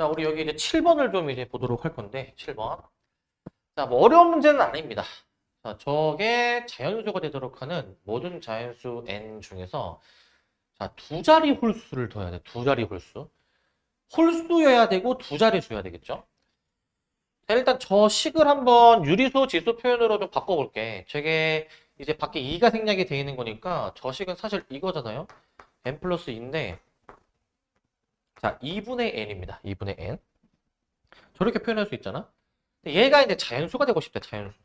자, 우리 여기 이제 7번을 좀 이제 보도록 할 건데, 7번. 자, 뭐 어려운 문제는 아닙니다. 자, 저게 자연수가 되도록 하는 모든 자연수 n 중에서 자, 두 자리 홀수를 둬야 돼. 두 자리 홀수. 홀수여야 되고 두 자릿수여야 되겠죠? 자, 일단 저 식을 한번 유리수 지수 표현으로 좀 바꿔볼게. 저게 이제 밖에 2가 생략이 되어 있는 거니까 저 식은 사실 이거잖아요. n 플러스 2인데 자, 2분의 n입니다. 2분의 n. 저렇게 표현할 수 있잖아. 근데 얘가 이제 자연수가 되고 싶다. 자연수.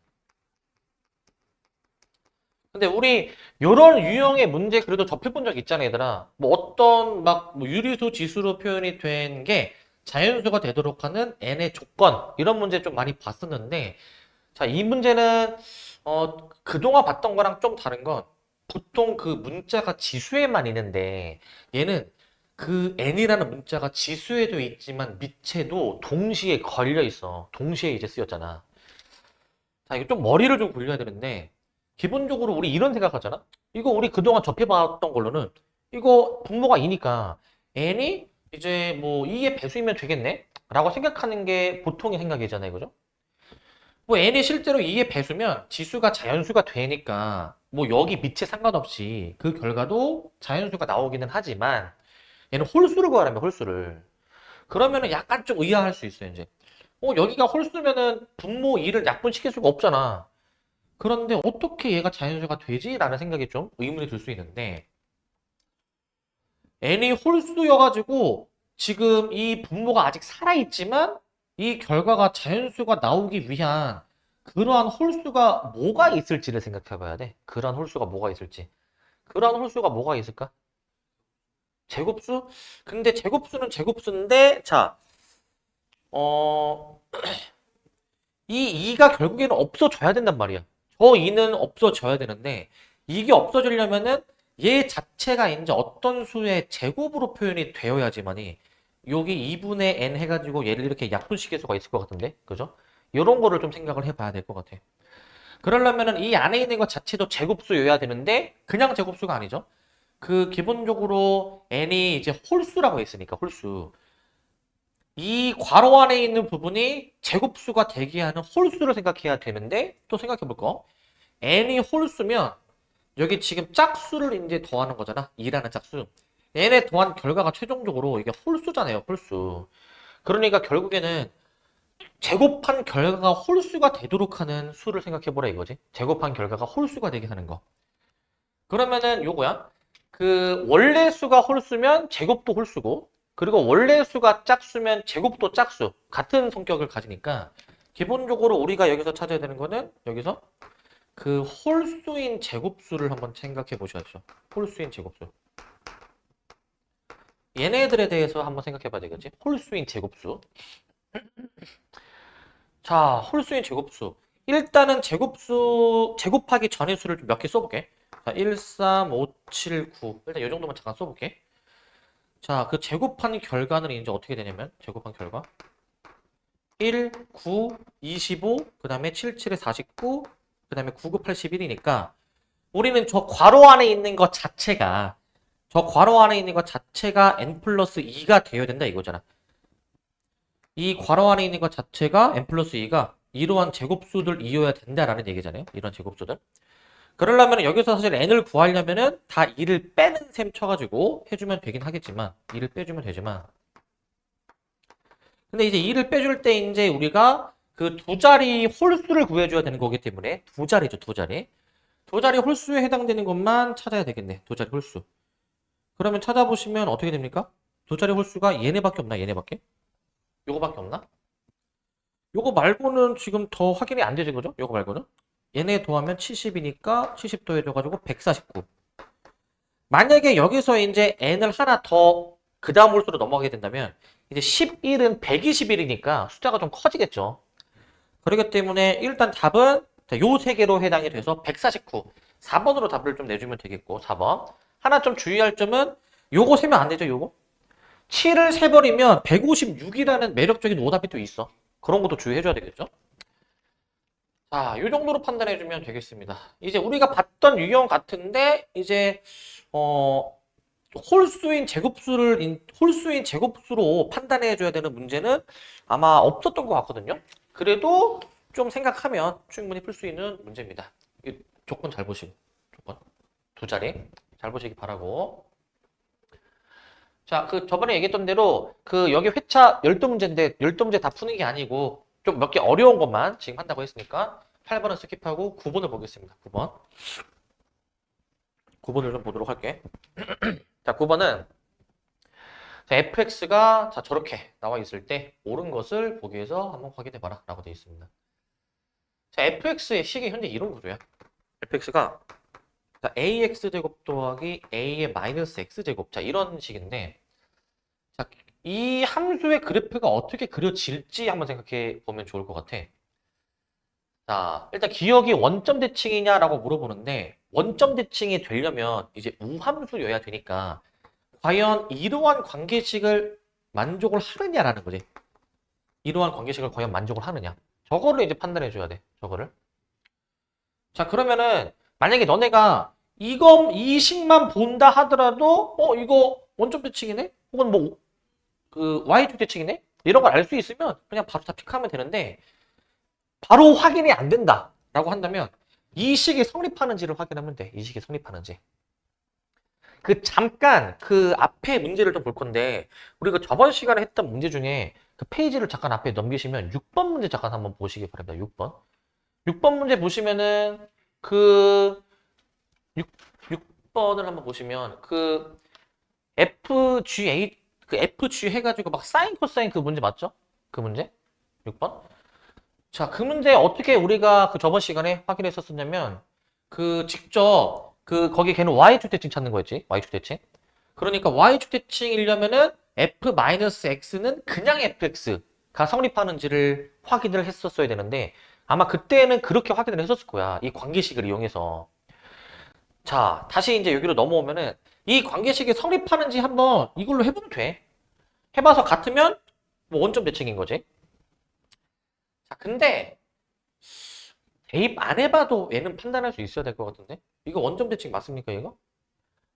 근데 우리 요런 유형의 문제 그래도 접해본 적 있잖아, 얘들아. 뭐 어떤 뭐 유리수 지수로 표현이 된 게 자연수가 되도록 하는 n의 조건 이런 문제 좀 많이 봤었는데 자, 이 문제는 그동안 봤던 거랑 좀 다른 건 보통 그 문자가 지수에만 있는데 얘는 그 n이라는 문자가 지수에도 있지만 밑에도 동시에 걸려 있어. 동시에 이제 쓰였잖아. 자, 이거 좀 머리를 좀 굴려야 되는데 기본적으로 우리 이런 생각하잖아. 이거 우리 그동안 접해봤던 걸로는 이거 분모가 2니까 n이 이제 뭐 2의 배수이면 되겠네? 라고 생각하는 게 보통의 생각이잖아요. 그죠? 뭐 n이 실제로 2의 배수면 지수가 자연수가 되니까 뭐 여기 밑에 상관없이 그 결과도 자연수가 나오기는 하지만 얘는 홀수를 구하라면 홀수를. 그러면은 약간 좀 의아할 수 있어요, 이제. 여기가 홀수면은 분모 2를 약분시킬 수가 없잖아. 그런데 어떻게 얘가 자연수가 되지? 라는 생각이 좀 의문이 들 수 있는데 n이 홀수여가지고 지금 이 분모가 아직 살아있지만 이 결과가 자연수가 나오기 위한 그러한 홀수가 뭐가 있을지를 생각해 봐야 돼. 그러한 홀수가 뭐가 있을지. 그러한 홀수가 뭐가 있을까? 제곱수? 근데 제곱수는 제곱수인데 자, 어, 이 2가 결국에는 없어져야 된단 말이야. 저 2는 없어져야 되는데 이게 없어지려면은 얘 자체가 이제 어떤 수의 제곱으로 표현이 되어야지만이 여기 2분의 n 해가지고 얘를 이렇게 약분시킬 수가 있을 것 같은데 그죠? 이런 거를 좀 생각을 해봐야 될 것 같아. 그러려면은 이 안에 있는 것 자체도 제곱수여야 되는데 그냥 제곱수가 아니죠. 그 기본적으로 n이 이제 홀수라고 했으니까 홀수. 이 괄호 안에 있는 부분이 제곱수가 되게 하는 홀수를 생각해야 되는데 또 생각해 볼 거. n이 홀수면 여기 지금 짝수를 이제 더하는 거잖아. 2라는 짝수. n에 더한 결과가 최종적으로 이게 홀수잖아요. 홀수. 그러니까 결국에는 제곱한 결과가 홀수가 되도록 하는 수를 생각해 보라 이거지. 제곱한 결과가 홀수가 되게 하는 거. 그러면은 요거야. 그 원래 수가 홀수면 제곱도 홀수고 그리고 원래 수가 짝수면 제곱도 짝수 같은 성격을 가지니까 기본적으로 우리가 여기서 찾아야 되는 거는 여기서 그 홀수인 제곱수를 한번 생각해 보셔야죠. 홀수인 제곱수. 얘네들에 대해서 한번 생각해 봐야 되겠지. 홀수인 제곱수. 자, 홀수인 제곱수. 일단은 제곱수, 제곱하기 전의 수를 몇 개 써볼게. 자, 1, 3, 5, 7, 9. 일단 이 정도만 잠깐 써볼게. 자, 그 제곱한 결과는 이제 어떻게 되냐면, 제곱한 결과. 1, 9, 25, 그 다음에 7, 7에 49, 그 다음에 9, 9, 81이니까, 우리는 저 괄호 안에 있는 것 자체가, 저 괄호 안에 있는 것 자체가 n 플러스 2가 되어야 된다 이거잖아. 이 괄호 안에 있는 것 자체가 n 플러스 2가 이러한 제곱수들 이어야 된다라는 얘기잖아요. 이런 제곱수들. 그러려면 여기서 사실 n을 구하려면은 다 2를 빼는 셈 쳐가지고 해주면 되긴 하겠지만 2를 빼주면 되지만 근데 이제 2를 빼줄 때 이제 우리가 그 두 자리 홀수를 구해줘야 되는 거기 때문에 두 자리죠, 두 자리. 두 자리 홀수에 해당되는 것만 찾아야 되겠네. 두 자리 홀수. 그러면 찾아보시면 어떻게 됩니까? 두 자리 홀수가 얘네밖에 없나? 얘네밖에? 요거밖에 없나? 요거 말고는 지금 더 확인이 안 되지, 그죠? 요거 말고는. 얘네 더하면 70이니까 70 더해줘가지고 149. 만약에 여기서 이제 n을 하나 더 그 다음 홀수로 넘어가게 된다면 이제 11은 121이니까 숫자가 좀 커지겠죠. 그렇기 때문에 일단 답은 요 세 개로 해당이 돼서 149. 4번으로 답을 좀 내주면 되겠고 4번. 하나 좀 주의할 점은 요거 세면 안 되죠, 요거. 7을 세버리면 156이라는 매력적인 오답이 또 있어. 그런 것도 주의해줘야 되겠죠. 자, 이 정도로 판단해주면 되겠습니다. 이제 우리가 봤던 유형 같은데, 이제, 홀수인 제곱수로 판단해줘야 되는 문제는 아마 없었던 것 같거든요. 그래도 좀 생각하면 충분히 풀 수 있는 문제입니다. 이 조건 잘 보시고, 조건 두 자리 잘 보시기 바라고. 자, 그 저번에 얘기했던 대로 그 여기 회차 12문제인데 12문제 다 푸는 게 아니고 좀 몇 개 어려운 것만 지금 한다고 했으니까 8번은 스킵하고 9번을 보겠습니다. 9번. 9번을 좀 보도록 할게. 자, 9번은 fx가 자 저렇게 나와 있을 때 옳은 것을 보기 위해서 한번 확인해 봐라 라고 되어 있습니다. 자, fx의 식이 현재 이런 구조야. fx가 자, ax제곱 더하기 a의 마이너스 x제곱 자 이런 식인데 자, 이 함수의 그래프가 어떻게 그려질지 한번 생각해 보면 좋을 것 같아. 자, 일단 기억이 원점 대칭이냐라고 물어보는데 원점 대칭이 되려면 이제 우함수여야 되니까 과연 이러한 관계식을 만족을 하느냐라는 거지. 이러한 관계식을 과연 만족을 하느냐. 저거를 이제 판단해 줘야 돼. 저거를. 자, 그러면은 만약에 너네가 이 식만 본다 하더라도 이거 원점 대칭이네? 혹은 뭐 그 y축 대칭이네? 이런 걸 알 수 있으면 그냥 바로 답식하면 되는데 바로 확인이 안 된다라고 한다면 이 식이 성립하는지를 확인하면 돼. 이 식이 성립하는지. 그 잠깐 그 앞에 문제를 좀 볼 건데 우리가 저번 시간에 했던 문제 중에 그 페이지를 잠깐 앞에 넘기시면 6번 문제 잠깐 한번 보시기 바랍니다. 6번. 6번 문제 보시면은 그 6번을 한번 보시면 그 FGA 그 FG 해가지고 막 사인 코사인 그 문제 맞죠? 그 문제? 6번? 자, 그 문제 어떻게 우리가 그 저번 시간에 확인했었냐면 그 직접 그 거기 걔는 y축 대칭 찾는 거였지. y축 대칭. 그러니까 y축 대칭이려면은 f-x는 그냥 fx가 성립하는지를 확인을 했었어야 되는데 아마 그때는 그렇게 확인을 했었을 거야. 이 관계식을 이용해서. 자, 다시 이제 여기로 넘어오면은 이 관계식이 성립하는지 한번 이걸로 해보면 돼. 해봐서 같으면 뭐 원점 대칭인 거지. 자, 근데 대입 안 해봐도 얘는 판단할 수 있어야 될 것 같은데? 이거 원점 대칭 맞습니까, 이거?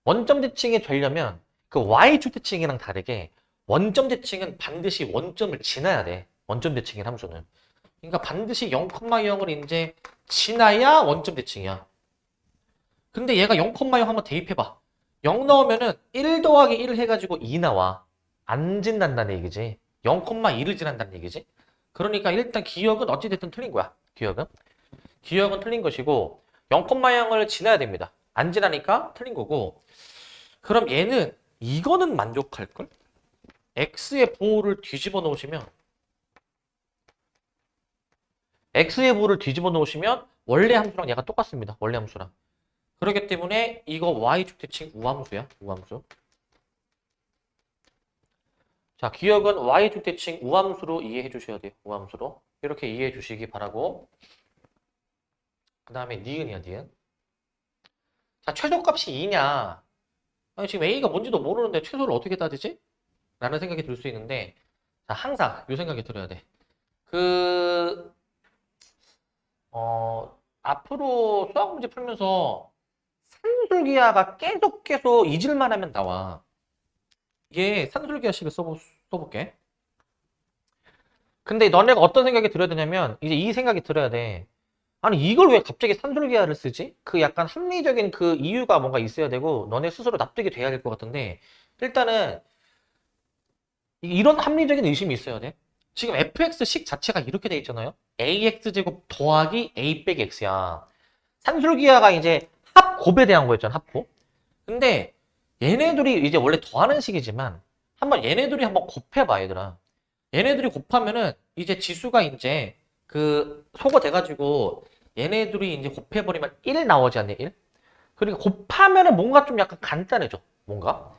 원점 대칭이 되려면 그 y축 대칭이랑 다르게 원점 대칭은 반드시 원점을 지나야 돼. 원점 대칭인 함수는. 그러니까 반드시 0,0을 이제 지나야 원점 대칭이야. 근데 얘가 0,0 한번 대입해봐. 0 넣으면은 1 더하기 1 해가지고 2 나와. 안 진단다는 얘기지. 0,1을 지난다는 얘기지. 그러니까 일단 기억은 어찌됐든 틀린 거야. 기억은 틀린 것이고 0,0을 지나야 됩니다. 안 지나니까 틀린 거고 그럼 얘는 이거는 만족할걸? x의 보호를 뒤집어 놓으시면 원래 함수랑 얘가 똑같습니다. 원래 함수랑. 그렇기 때문에 이거 y축 대칭 우함수야. 우함수. 자, 기억은 y축 대칭 우함수로 이해해 주셔야 돼요. 우함수로. 이렇게 이해해 주시기 바라고. 그 다음에 니은이야, 니은. 자, 최소값이 2냐? 아니, 지금 A가 뭔지도 모르는데 최소를 어떻게 따지지? 라는 생각이 들 수 있는데, 자, 항상 이 생각이 들어야 돼. 앞으로 수학 문제 풀면서 산술기하가 계속 잊을만 하면 나와. 이게 산술기하식을 써볼게. 근데 너네가 어떤 생각이 들어야 되냐면, 이제 이 생각이 들어야 돼. 아니, 이걸 왜 갑자기 산술기하를 쓰지? 그 약간 합리적인 그 이유가 뭔가 있어야 되고, 너네 스스로 납득이 돼야 될 것 같은데, 일단은, 이런 합리적인 의심이 있어야 돼. 지금 fx식 자체가 이렇게 돼 있잖아요. ax제곱 더하기 a 빼기 x야. 산술기하가 이제 합곱에 대한 거였잖아, 합곱. 근데 얘네들이 이제 원래 더하는 식이지만 한번 얘네들이 한번 곱해봐, 얘들아. 얘네들이 곱하면은 이제 지수가 이제 그 소거 돼가지고 얘네들이 이제 곱해버리면 1 나오지 않냐, 1? 그러니까 곱하면은 뭔가 좀 약간 간단해져, 뭔가.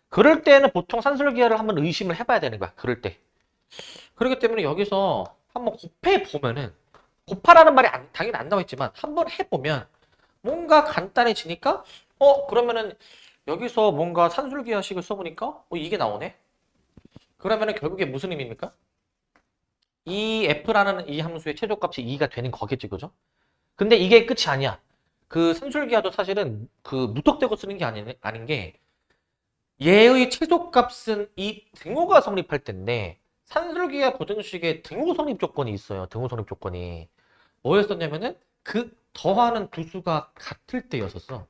그럴 때는 보통 산술기하를 한번 의심을 해봐야 되는 거야, 그럴 때. 그렇기 때문에 여기서 한번 곱해보면은 곱하라는 말이 당연히 안 나와 있지만 한번 해보면 뭔가 간단해지니까 그러면은 여기서 뭔가 산술기하식을 써보니까 이게 나오네. 그러면은 결국에 무슨 의미입니까? 이 f라는 이 함수의 최저값이 2가 되는 거겠지, 그죠? 근데 이게 끝이 아니야. 그 산술기하도 사실은 그 무턱대고 쓰는 게 아닌 게 얘의 최소값은 이 등호가 성립할 텐데 산술기와 보등식에 등호 성립 조건이 있어요. 등호 성립 조건이. 뭐였었냐면은 그 더하는 두 수가 같을 때였었어.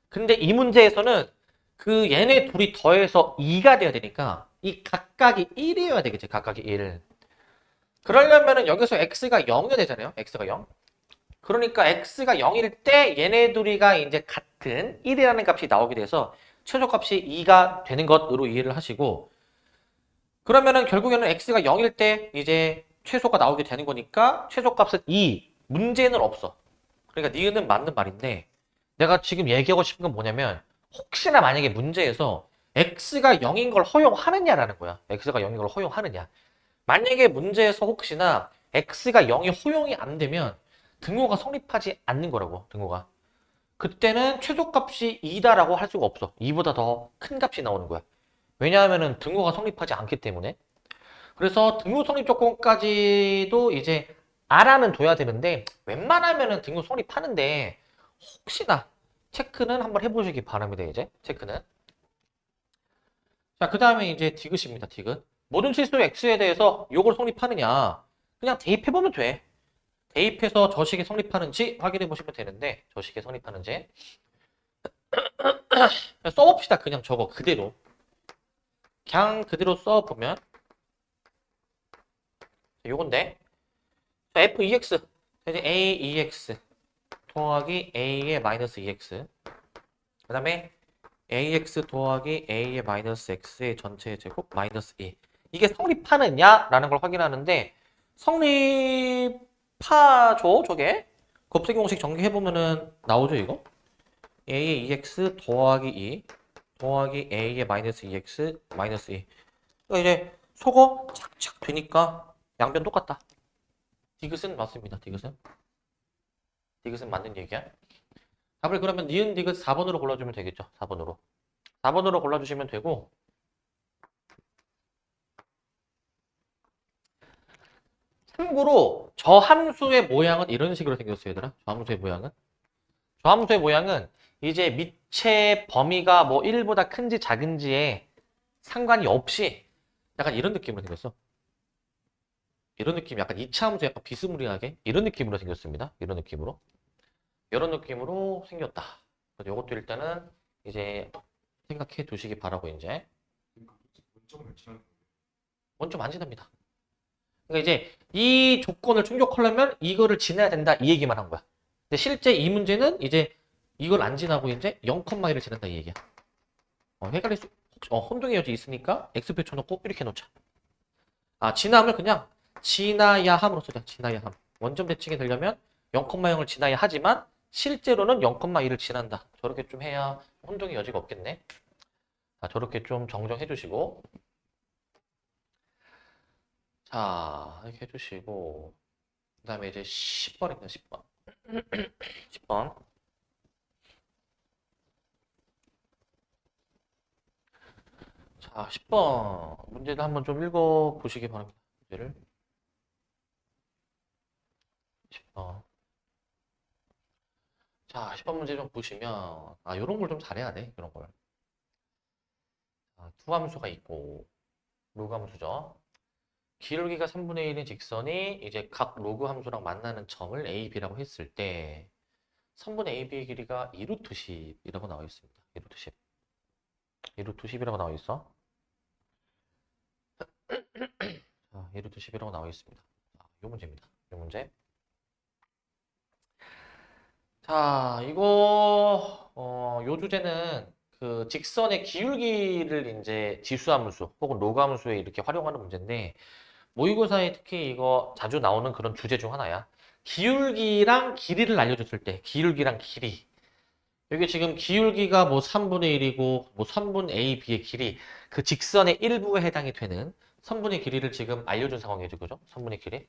근데 이 문제에서는 그 얘네 둘이 더해서 2가 돼야 되니까 이 각각이 1이어야 되겠지. 각각이 1. 그러려면은 여기서 x가 0이 되잖아요. x가 0. 그러니까 x가 0일 때 얘네 둘이가 이제 같은 1이라는 값이 나오게 돼서 최소값이 2가 되는 것으로 이해를 하시고, 그러면은 결국에는 x가 0일 때 이제 최소가 나오게 되는 거니까 최소값은 2. 문제는 없어. 그러니까 니은은 맞는 말인데 내가 지금 얘기하고 싶은 건 뭐냐면 혹시나 만약에 문제에서 x가 0인 걸 허용하느냐라는 거야. x가 0인 걸 허용하느냐. 만약에 문제에서 혹시나 x가 0이 허용이 안 되면 등호가 성립하지 않는 거라고. 등호가. 그때는 최소값이 2다라고 할 수가 없어. 2보다 더 큰 값이 나오는 거야. 왜냐하면 등호가 성립하지 않기 때문에. 그래서 등호 성립 조건까지도 이제 알아는 둬야 되는데 웬만하면은 등호 성립하는데 혹시나 체크는 한번 해보시기 바랍니다. 이제 체크는. 자, 그 다음에 이제 디귿입니다. 디귿. 모든 실수 x에 대해서 요걸 성립하느냐. 그냥 대입해보면 돼. 대입해서 저식이 성립하는지 확인해 보시면 되는데 저식이 성립하는지 써봅시다. 그냥 저거 그대로. 그냥 그대로 써보면 요건데 f2x 이제 a2x 더하기 a의 마이너스 2x 그 다음에 ax 더하기 a의 마이너스 x의 전체 제곱 마이너스 2 이게 성립하느냐 라는 걸 확인하는데 성립하죠 저게 곱셈 공식 전개해보면은 나오죠 이거 a의 2x 더하기 2 더하기 a의 마이너스 2x 마이너스 2 그러니까 이제 속어 착착 되니까 양변 똑같다 디귿은 맞습니다 디귿은 맞는 얘기야 답을 그러면 니은 디귿 4번으로 골라주면 되겠죠 4번으로 골라주시면 되고 참고로 저 함수의 모양은 이런 식으로 생겼어요 얘들아 저 함수의 모양은 이제 밑의 범위가 뭐 1보다 큰지 작은지에 상관이 없이 약간 이런 느낌으로 생겼어 이런 느낌 약간 이차 함수 약간 비스무리하게 이런 느낌으로 생겼습니다 이런 느낌으로 생겼다 그래서 이것도 일단은 이제 생각해 두시기 바라고 이제 원점 안 지납니다 그러니까 이제 이 조건을 충족하려면 이거를 지나야 된다 이 얘기만 한 거야. 근데 실제 이 문제는 이제 이걸 안 지나고 이제 0,1을 지난다 이 얘기야. 헷갈릴 수 혼동의 여지 있으니까 x표 쳐놓고 이렇게 놓자. 아 지남을 그냥 지나야 함으로 쓰자. 지나야 함. 원점 대칭이 되려면 0,0을 지나야 하지만 실제로는 0,1을 지난다. 저렇게 좀 해야 혼동의 여지가 없겠네. 자, 저렇게 좀 정정해 주시고 자 이렇게 해주시고 그 다음에 이제 10번입니다. 10번. 10번. 자, 10번. 문제를 한번 좀 읽어 보시기 바랍니다. 문제를. 10번. 자, 10번 문제 좀 보시면, 요런 걸 좀 잘해야 돼. 이런 걸. 투함수가 있고, 로그 함수죠. 기울기가 3분의 1인 직선이 이제 각 로그 함수랑 만나는 점을 A, B라고 했을 때, 3분의 AB의 길이가 2루트 10이라고 나와 있습니다. 2루트 10. 2루트 10이라고 나와 있어. 자, 2루트 10이라고 나와 있습니다. 자, 요 문제입니다. 요 문제. 자, 이거, 요 주제는 그 직선의 기울기를 이제 지수함수 혹은 로그함수에 이렇게 활용하는 문제인데, 모의고사에 특히 이거 자주 나오는 그런 주제 중 하나야. 기울기랑 길이를 알려줬을 때, 기울기랑 길이. 여기 지금 기울기가 뭐 3분의 1이고, 뭐 선분 A, B의 길이, 그 직선의 일부에 해당이 되는 선분의 길이를 지금 알려준 상황이죠. 그죠? 선분의 길이.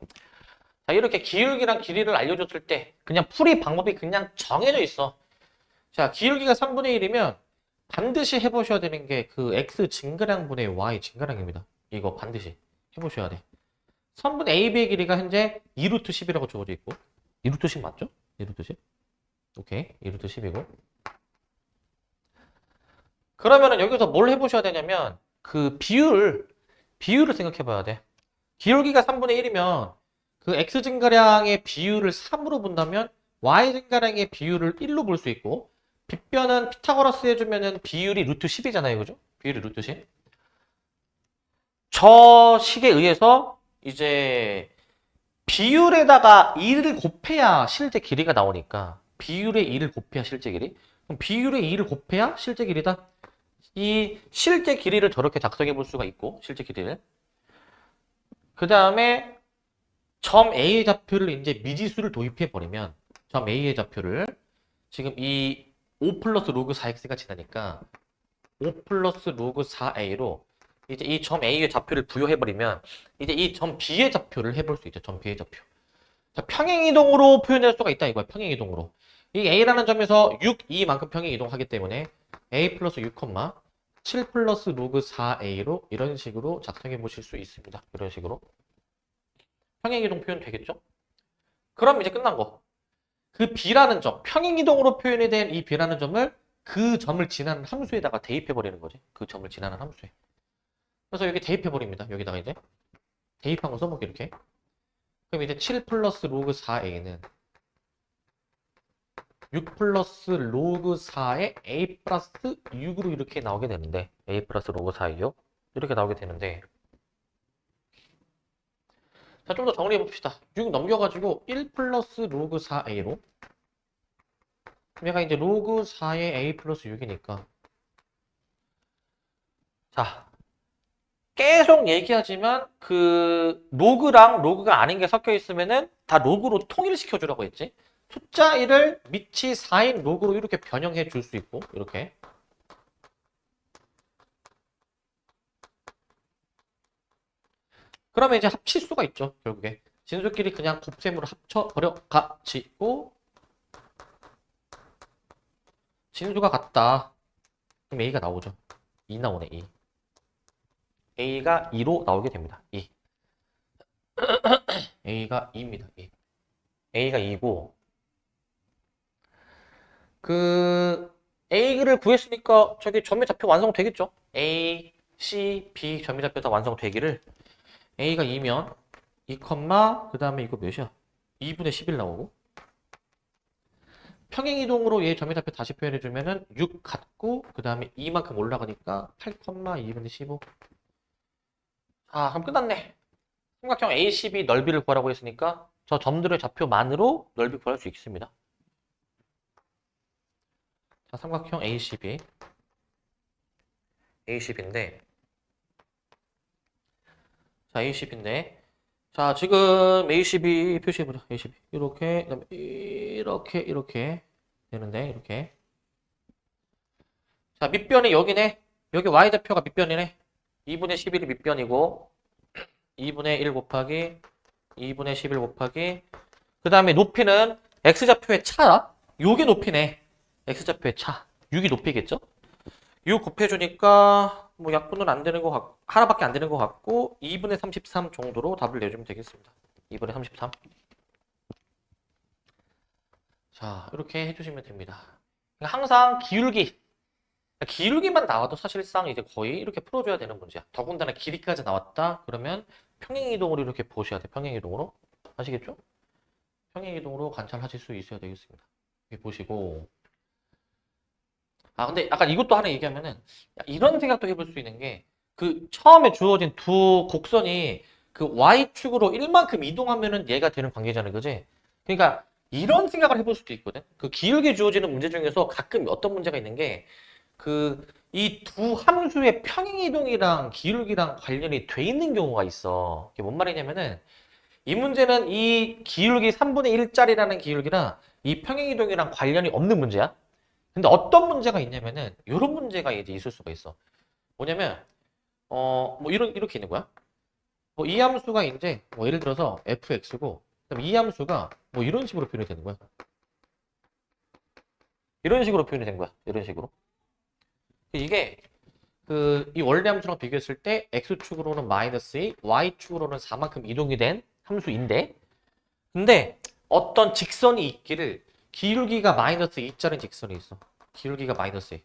자, 이렇게 기울기랑 길이를 알려줬을 때 그냥 풀이 방법이 그냥 정해져 있어. 자, 기울기가 3분의 1이면 반드시 해보셔야 되는 게 그 x 증가량분의 y 증가량입니다. 이거 반드시 해보셔야 돼. 선분 AB의 길이가 현재 2루트 10이라고 주어져 있고 2루트 10 맞죠? 2루트 10? 오케이. 2루트 10이고 그러면은 여기서 뭘 해보셔야 되냐면 그 비율을 생각해 봐야 돼. 기울기가 3분의 1이면 그 x 증가량의 비율을 3으로 본다면 y 증가량의 비율을 1로 볼 수 있고 빗변은 피타고라스 해주면은 비율이 루트 10이잖아요. 그죠? 비율이 루트 10. 저 식에 의해서 이제 비율에다가 2를 곱해야 실제 길이가 나오니까 비율에 2를 곱해야 실제 길이. 그럼 비율에 2를 곱해야 실제 길이다. 이 실제 길이를 저렇게 작성해 볼 수가 있고 실제 길이를. 그 다음에 점 A의 좌표를 이제 미지수를 도입해 버리면 점 A의 좌표를 지금 이 5 플러스 로그 4x가 지나니까 5 플러스 로그 4a로 이제 이 점 A의 좌표를 부여해 버리면 이제 이 점 B의 좌표를 해볼 수 있죠. 점 B의 좌표. 자, 평행이동으로 표현할 수가 있다 이거야. 평행이동으로. 이 A라는 점에서 6, 2만큼 평행이동하기 때문에 A 플러스 6, 7 플러스 로그 4a로 이런 식으로 작성해 보실 수 있습니다. 이런 식으로. 평행이동 표현 되겠죠? 그럼 이제 끝난 거. 그 B라는 점, 평행이동으로 표현이 된 이 B라는 점을 그 점을 지나는 함수에다가 대입해 버리는 거지. 그 점을 지나는 함수에. 그래서 여기 대입해 버립니다. 여기다가 이제 대입한 거 써볼게 이렇게. 그럼 이제 7 플러스 로그 4a는 6 플러스 로그 4의 a 플러스 6으로 이렇게 나오게 되는데 a 플러스 로그 4이요. 이렇게 나오게 되는데 자, 좀 더 정리해 봅시다. 6 넘겨가지고 1 플러스 로그 4a로 얘가 이제 로그 4의 a 플러스 6이니까 자 계속 얘기하지만 그 로그랑 로그가 아닌 게 섞여 있으면은 다 로그로 통일시켜 주라고 했지. 숫자 1을 밑이 4인 로그로 이렇게 변형해 줄 수 있고 이렇게 그러면 이제 합칠 수가 있죠. 결국에 진수끼리 그냥 곱셈으로 합쳐 버려 가지고 진수가 같다. 그럼 A가 나오죠. 2 나오네 2. A가 2로 나오게 됩니다. 2. A가 2입니다. 2. A가 2고 그 A를 구했으니까 저기 점의 좌표 완성되겠죠? A, C, B 점의 좌표 다 완성되기를 A가 2면 2, 그 다음에 이거 몇이야? 2분의 11 나오고 평행이동으로 얘 점의 좌표 다시 표현해주면은 6 같고 그 다음에 2만큼 올라가니까 8, 2분의 15 아 그럼 끝났네. 삼각형 ACB 넓이를 구하라고 했으니까 저 점들의 좌표만으로 넓이 구할 수 있습니다. 자, 삼각형 ACB인데 자, ACB인데 자, 지금 ACB 표시해보자. ACB 이렇게 그다음에 이렇게 되는데 이렇게 자, 밑변이 여기네. 여기 Y좌표가 밑변이네. 2분의 11이 밑변이고 2분의 1 곱하기 2분의 11 곱하기 그 다음에 높이는 X좌표의 차 요게 높이네. X좌표의 차 6이 높이겠죠? 6 곱해주니까 뭐 약분은 안 되는 것 같고 하나밖에 안 되는 것 같고 2분의 33 정도로 답을 내주면 되겠습니다. 2분의 33. 자 이렇게 해주시면 됩니다. 항상 기울기만 나와도 사실상 이제 거의 이렇게 풀어줘야 되는 문제야. 더군다나 길이까지 나왔다 그러면 평행이동으로 이렇게 보셔야 돼. 평행이동으로 아시겠죠? 평행이동으로 관찰하실 수 있어야 되겠습니다. 이렇게 보시고 아 근데 아까 이것도 하나 얘기하면은 이런 생각도 해볼 수 있는 게 그 처음에 주어진 두 곡선이 그 y축으로 1만큼 이동하면은 얘가 되는 관계잖아요, 그지? 그러니까 이런 생각을 해볼 수도 있거든. 그 기울기 주어지는 문제 중에서 가끔 어떤 문제가 있는 게 그 이 두 함수의 평행이동이랑 기울기랑 관련이 돼 있는 경우가 있어. 이게 뭔 말이냐면은 이 문제는 이 기울기 3분의 1짜리라는 기울기랑 이 평행이동이랑 관련이 없는 문제야. 근데 어떤 문제가 있냐면은 이런 문제가 이제 있을 수가 있어. 뭐냐면 뭐 이렇게 있는 거야. 뭐 이 함수가 이제 뭐 예를 들어서 fx고 그다음 이 함수가 뭐 이런 식으로 표현이 되는 거야. 이런 식으로 표현이 된 거야. 이런 식으로. 이게 그 이 원래 함수랑 비교했을 때 x축으로는 마이너스 2, y축으로는 4만큼 이동이 된 함수인데 근데 어떤 직선이 있기를 기울기가 마이너스 2짜리 직선이 있어. 기울기가 마이너스 2.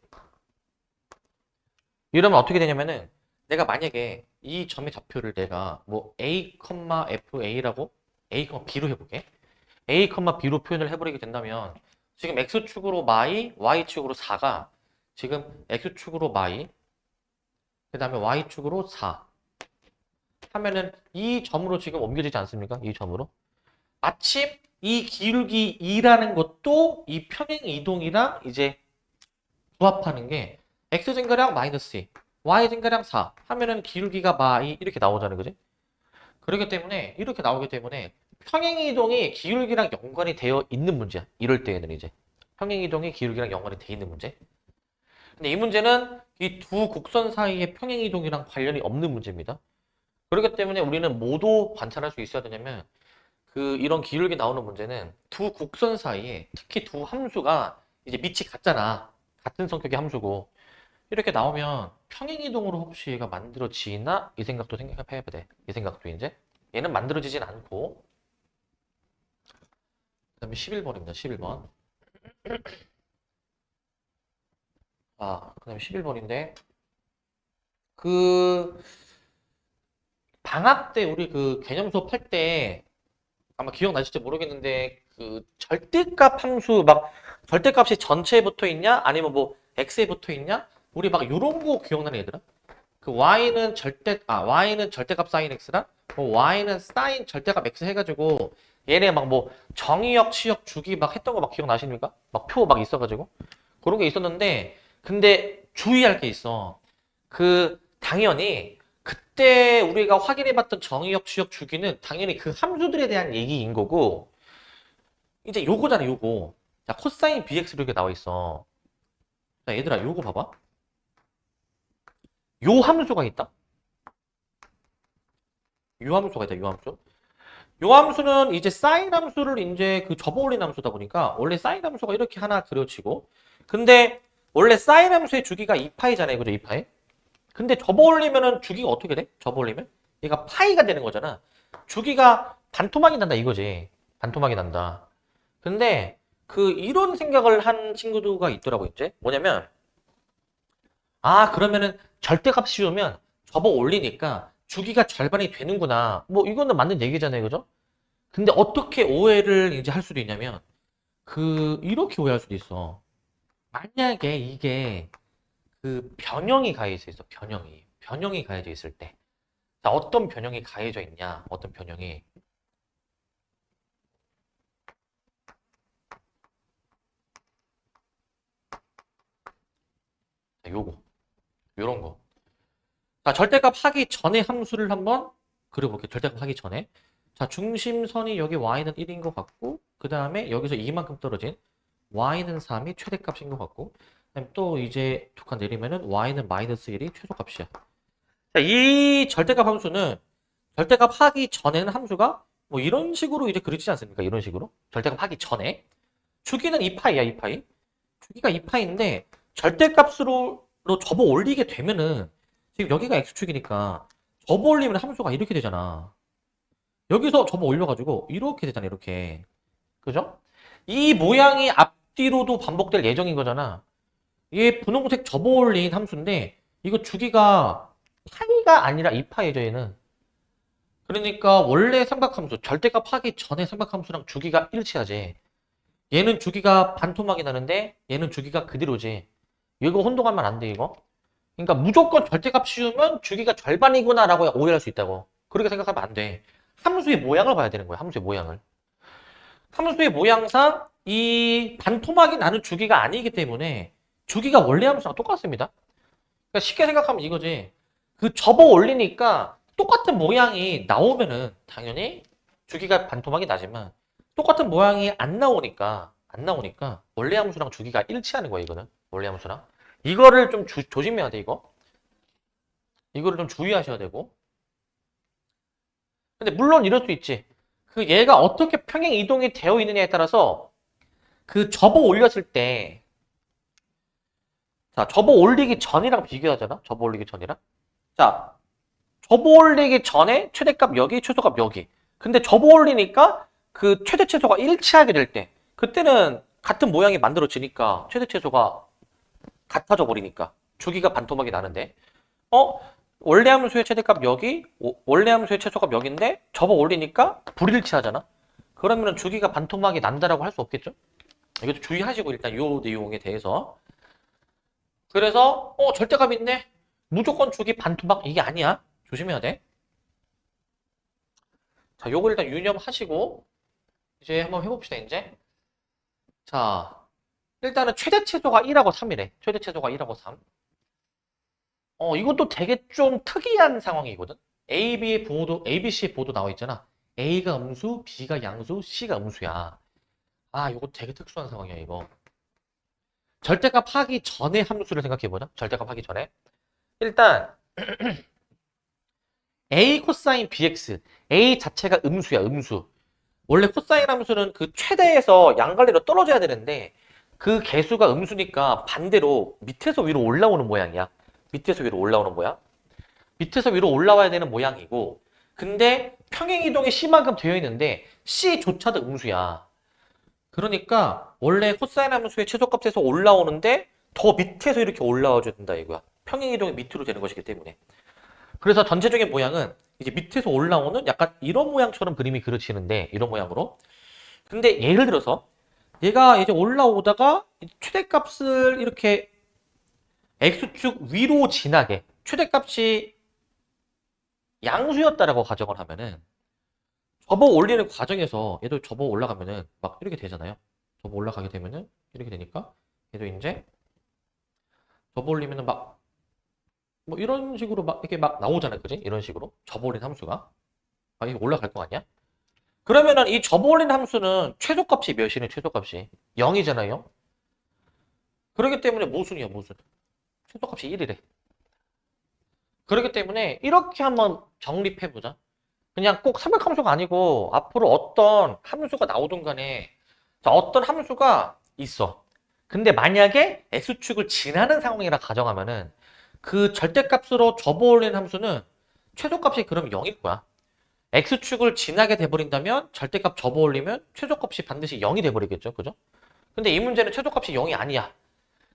이러면 어떻게 되냐면은 내가 만약에 이 점의 좌표를 내가 뭐 a, fa라고 a, b로 해볼게. a, b로 표현을 해버리게 된다면 지금 x축으로 마이, y축으로 4가 지금 x축으로 마이, 그 다음에 y축으로 4 하면은 이 점으로 지금 옮겨지지 않습니까? 이 점으로. 마침 이 기울기 2라는 것도 이 평행 이동이랑 이제 부합하는 게 x증가량 마이너스 2, y증가량 4 하면은 기울기가 마이 이렇게 나오잖아요. 그지? 그렇기 때문에 이렇게 나오기 때문에 평행 이동이 기울기랑 연관이 되어 있는 문제야. 이럴 때에는 이제 평행 이동이 기울기랑 연관이 되어 있는 문제. 근데 이 문제는 이 두 곡선 사이의 평행 이동이랑 관련이 없는 문제입니다. 그렇기 때문에 우리는 뭐도 관찰할 수 있어야 되냐면 이런 기울기 나오는 문제는 두 곡선 사이에 특히 두 함수가 이제 밑이 같잖아. 같은 성격의 함수고 이렇게 나오면 평행 이동으로 혹시 얘가 만들어지나? 이 생각도 생각해야 돼. 이 생각도 이제 얘는 만들어지진 않고 그다음에 11번입니다. 11번. 그다음에 11번인데 그 방학 때 우리 그 개념 수업할 때 아마 기억나실지 모르겠는데 그 절대값 함수 막 절대값이 전체에 붙어 있냐 아니면 뭐 x에 붙어 있냐 우리 막 요런 거 기억나는 얘들아? 그 y는 절대값 sin x랑 뭐 y는 sin 절대값 x 해가지고 얘네 막 뭐 정의역 치역 주기 막 했던 거 막 기억나십니까? 막 표 막 있어가지고 그런 게 있었는데 근데 주의할 게 있어. 당연히 그때 우리가 확인해봤던 정의역, 추역, 주기는 당연히 그 함수들에 대한 얘기인 거고 이제 요거잖아, 요거. 자, 코사인 bx 이렇게 나와 있어. 자, 얘들아, 요거 봐봐. 요 함수가 있다. 요 함수가 있다, 요 함수. 요 함수는 이제 사인 함수를 이제 접어올린 함수다 보니까 원래 사인 함수가 이렇게 하나 그려지고 근데 원래 사인 함수의 주기가 2파이잖아요, 그죠? 2파이. 근데 접어올리면은 주기가 어떻게 돼? 접어올리면? 얘가 파이가 되는 거잖아. 주기가 반토막이 난다 이거지. 반토막이 난다. 근데 이런 생각을 한 친구가 있더라고 이제. 뭐냐면 그러면은 절대값 씌우면 접어올리니까 주기가 절반이 되는구나. 뭐 이거는 맞는 얘기잖아요. 그죠? 근데 어떻게 오해를 이제 할 수도 있냐면 이렇게 오해할 수도 있어. 만약에 이게 변형이 가해져 있어. 변형이 가해져 있을 때. 자, 어떤 변형이 가해져 있냐? 어떤 변형이. 자, 요런 거. 자, 절대값 하기 전에 함수를 한번 그려볼게요. 절대값 하기 전에. 자, 중심선이 여기 y는 1인 것 같고, 그 다음에 여기서 이만큼 떨어진 y는 3이 최대값인 것 같고, 그다음에 또 이제 두 칸 내리면은 y는 마이너스 1이 최소값이야. 자, 이 절대값 함수는 절대값 하기 전에는 함수가 뭐 이런 식으로 이제 그려지지 않습니까? 이런 식으로. 절대값 하기 전에. 주기는 2파이야, 2파이. 주기가 2파인데 절대값으로 접어 올리게 되면은 지금 여기가 x축이니까 접어 올리면 함수가 이렇게 되잖아. 여기서 접어 올려가지고 이렇게 되잖아, 이렇게. 그죠? 이 모양이 앞뒤로도 반복될 예정인 거잖아. 이게 분홍색 접어 올린 함수인데 이거 주기가 파이가 아니라 2파이죠, 얘는. 그러니까 원래 삼각함수, 절대값 하기 전에 삼각함수랑 주기가 일치하지. 얘는 주기가 반토막이 나는데 얘는 주기가 그대로지. 이거 혼동하면 안 돼, 이거. 그러니까 무조건 절대값 씌우면 주기가 절반이구나 라고 오해할 수 있다고. 그렇게 생각하면 안 돼. 함수의 모양을 봐야 되는 거야, 함수의 모양을. 함수의 모양상 이 반토막이 나는 주기가 아니기 때문에 주기가 원래 함수랑 똑같습니다. 그러니까 쉽게 생각하면 이거지. 접어 올리니까 똑같은 모양이 나오면은 당연히 주기가 반토막이 나지만 똑같은 모양이 안 나오니까 원래 함수랑 주기가 일치하는 거야, 이거는. 원래 함수랑. 이거를 좀 조심해야 돼, 이거. 이거를 좀 주의하셔야 되고. 근데 물론 이럴 수 있지. 얘가 어떻게 평행 이동이 되어 있느냐에 따라서 접어 올렸을 때 자, 접어 올리기 전이랑 비교하잖아. 접어 올리기 전이랑. 자, 접어 올리기 전에 최대값 여기, 최소값 여기. 근데 접어 올리니까 최대 최소가 일치하게 될 때, 그때는 같은 모양이 만들어지니까 최대 최소가 같아져 버리니까 주기가 반토막이 나는데 어? 원래 함수의 최대값 여기, 원래 함수의 최소값 여기인데 접어 올리니까 불일치하잖아. 그러면은 주기가 반토막이 난다라고 할 수 없겠죠? 이것도 주의하시고 일단 요 내용에 대해서. 그래서 절대값 있네. 무조건 주기 반토막 이게 아니야. 조심해야 돼. 자, 요거 일단 유념하시고 이제 한번 해봅시다. 이제. 자, 일단은 최대 최소가 1하고 3이래. 최대 최소가 1하고 3. 이것도 되게 좀 특이한 상황이거든. A, B, C 보도 나와 있잖아. A가 음수, B가 양수, C가 음수야. 아, 이거 되게 특수한 상황이야, 이거. 절대값 하기 전에 함수를 생각해보자. 절대값 하기 전에. 일단, A 코사인 BX. A 자체가 음수야, 음수. 원래 코사인 함수는 그 최대에서 양갈래로 떨어져야 되는데, 그 개수가 음수니까 반대로 밑에서 위로 올라오는 모양이야. 밑에서 위로 올라오는 모양. 밑에서 위로 올라와야 되는 모양이고, 근데 평행이동이 C만큼 되어 있는데 C조차도 음수야. 그러니까 원래 코사인 함수의 최소값에서 올라오는데 더 밑에서 이렇게 올라와 줘야 된다 이거야. 평행이동이 밑으로 되는 것이기 때문에. 그래서 전체적인 모양은 이제 밑에서 올라오는 약간 이런 모양처럼 그림이 그려지는데 이런 모양으로. 근데 예를 들어서 얘가 이제 올라오다가 최대값을 이렇게 X축 위로 지나게 최대값이 양수였다라고 가정을 하면은 접어 올리는 과정에서 얘도 접어 올라가면은 막 이렇게 되잖아요. 접어 올라가게 되면은 이렇게 되니까 얘도 이제 접어 올리면은 막 뭐 이런 식으로 막 이렇게 막 나오잖아요. 그지? 이런 식으로 접어 올린 함수가 막 이렇게 올라갈 거 아니야? 그러면은 이 접어 올린 함수는 최소값이 몇이네? 최소값이 0이잖아요. 그렇기 때문에 모순이야, 모순. 최소값이 1이래. 그렇기 때문에 이렇게 한번 정립해 보자. 그냥 꼭 삼각함수가 아니고 앞으로 어떤 함수가 나오든 간에 자, 어떤 함수가 있어. 근데 만약에 x축을 지나는 상황이라 가정하면은 그 절대값으로 접어올리는 함수는 최소값이 그럼 0일 거야. x축을 지나게 돼버린다면 절대값 접어올리면 최소값이 반드시 0이 돼버리겠죠. 그죠? 근데 이 문제는 최소값이 0이 아니야.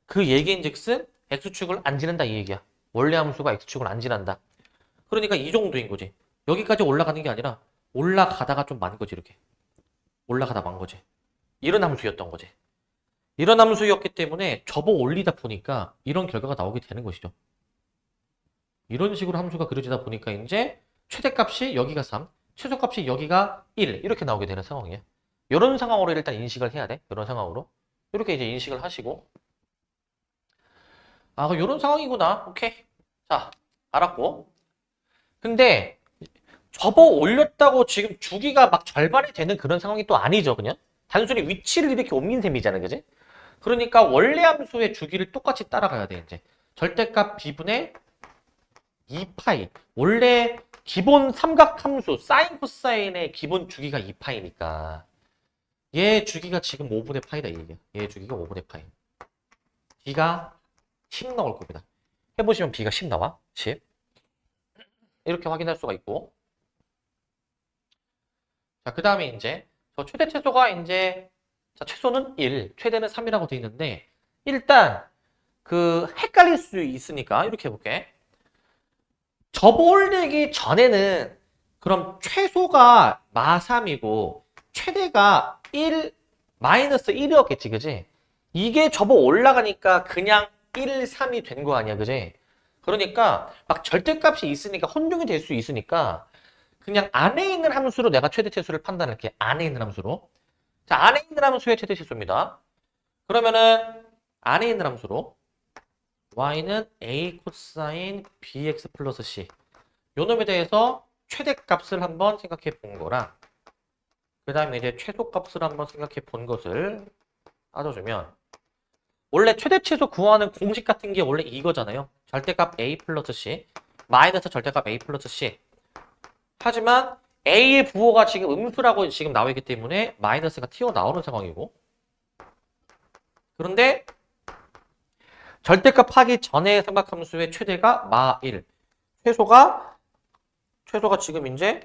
그 얘기인즉슨 x축을 안 지난다 이 얘기야. 원래 함수가 x축을 안 지난다. 그러니까 이 정도인 거지. 여기까지 올라가는 게 아니라 올라가다가 좀 만 거지 이렇게. 올라가다 만 거지. 이런 함수였던 거지. 이런 함수였기 때문에 접어 올리다 보니까 이런 결과가 나오게 되는 것이죠. 이런 식으로 함수가 그려지다 보니까 이제 최대값이 여기가 3, 최소값이 여기가 1 이렇게 나오게 되는 상황이에요. 이런 상황으로 일단 인식을 해야 돼. 이런 상황으로. 이렇게 이제 인식을 하시고 아, 이런 상황이구나. 오케이. 자, 알았고. 근데 접어 올렸다고 지금 주기가 막 절반이 되는 그런 상황이 또 아니죠, 그냥. 단순히 위치를 이렇게 옮긴 셈이잖아요, 그지? 그러니까 원래 함수의 주기를 똑같이 따라가야 돼, 이제. 절대값 b분의 2파이. 원래 기본 삼각함수, 사인 코사인의 기본 주기가 2파이니까. 얘 주기가 지금 5분의 파이다, 이게. 얘 주기가 5분의 파이. b가 10 나올 겁니다. 해보시면 b가 10 나와. 10. 이렇게 확인할 수가 있고. 자, 그 다음에 이제, 저 최대 최소가 이제, 자, 최소는 1, 최대는 3이라고 되어 있는데, 일단, 헷갈릴 수 있으니까, 이렇게 해볼게. 접어 올리기 전에는, 그럼 최소가 마3이고, 최대가 1, 마이너스 1이었겠지, 그지? 이게 접어 올라가니까 그냥 1, 3이 된 거 아니야, 그지? 그러니까, 막 절대값이 있으니까, 혼동이 될 수 있으니까, 그냥 안에 있는 함수로 내가 최대 최소를 판단할게. 안에 있는 함수로. 자, 안에 있는 함수의 최대 최소입니다. 그러면은 안에 있는 함수로 y는 a 코사인 bx 플러스 c 요 놈에 대해서 최대값을 한번 생각해 본 거랑 그 다음에 이제 최소값을 한번 생각해 본 것을 따져주면 원래 최대 최소 구하는 공식 같은 게 원래 이거잖아요. 절대값 a 플러스 c 마이너스 절대값 a 플러스 c 하지만 A의 부호가 지금 음수라고 지금 나와 있기 때문에 마이너스가 튀어나오는 상황이고 그런데 절대값 하기 전에 삼각함수의 최대가 마1 최소가 지금 이제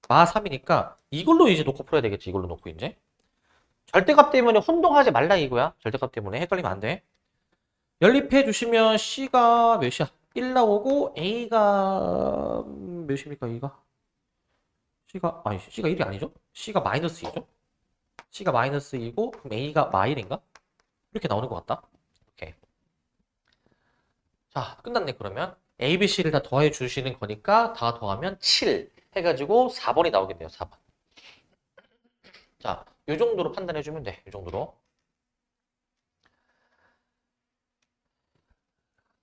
마3이니까 이걸로 이제 놓고 풀어야 되겠지. 이걸로 놓고 이제 절대값 때문에 혼동하지 말라 이거야. 절대값 때문에 헷갈리면 안 돼. 연립해 주시면 C가 몇이야? 1 나오고 A가 몇입니까? A가? C가 1이 아니죠? C가 마이너스 2죠? C가 마이너스 2고 그럼 A가 마일인가? 이렇게 나오는 것 같다. 오케이. 자, 끝났네 그러면. A, B, C를 다 더해 주시는 거니까 다 더하면 7 해가지고 4번이 나오겠네요. 4번. 자, 요 정도로 판단해 주면 돼. 요 정도로.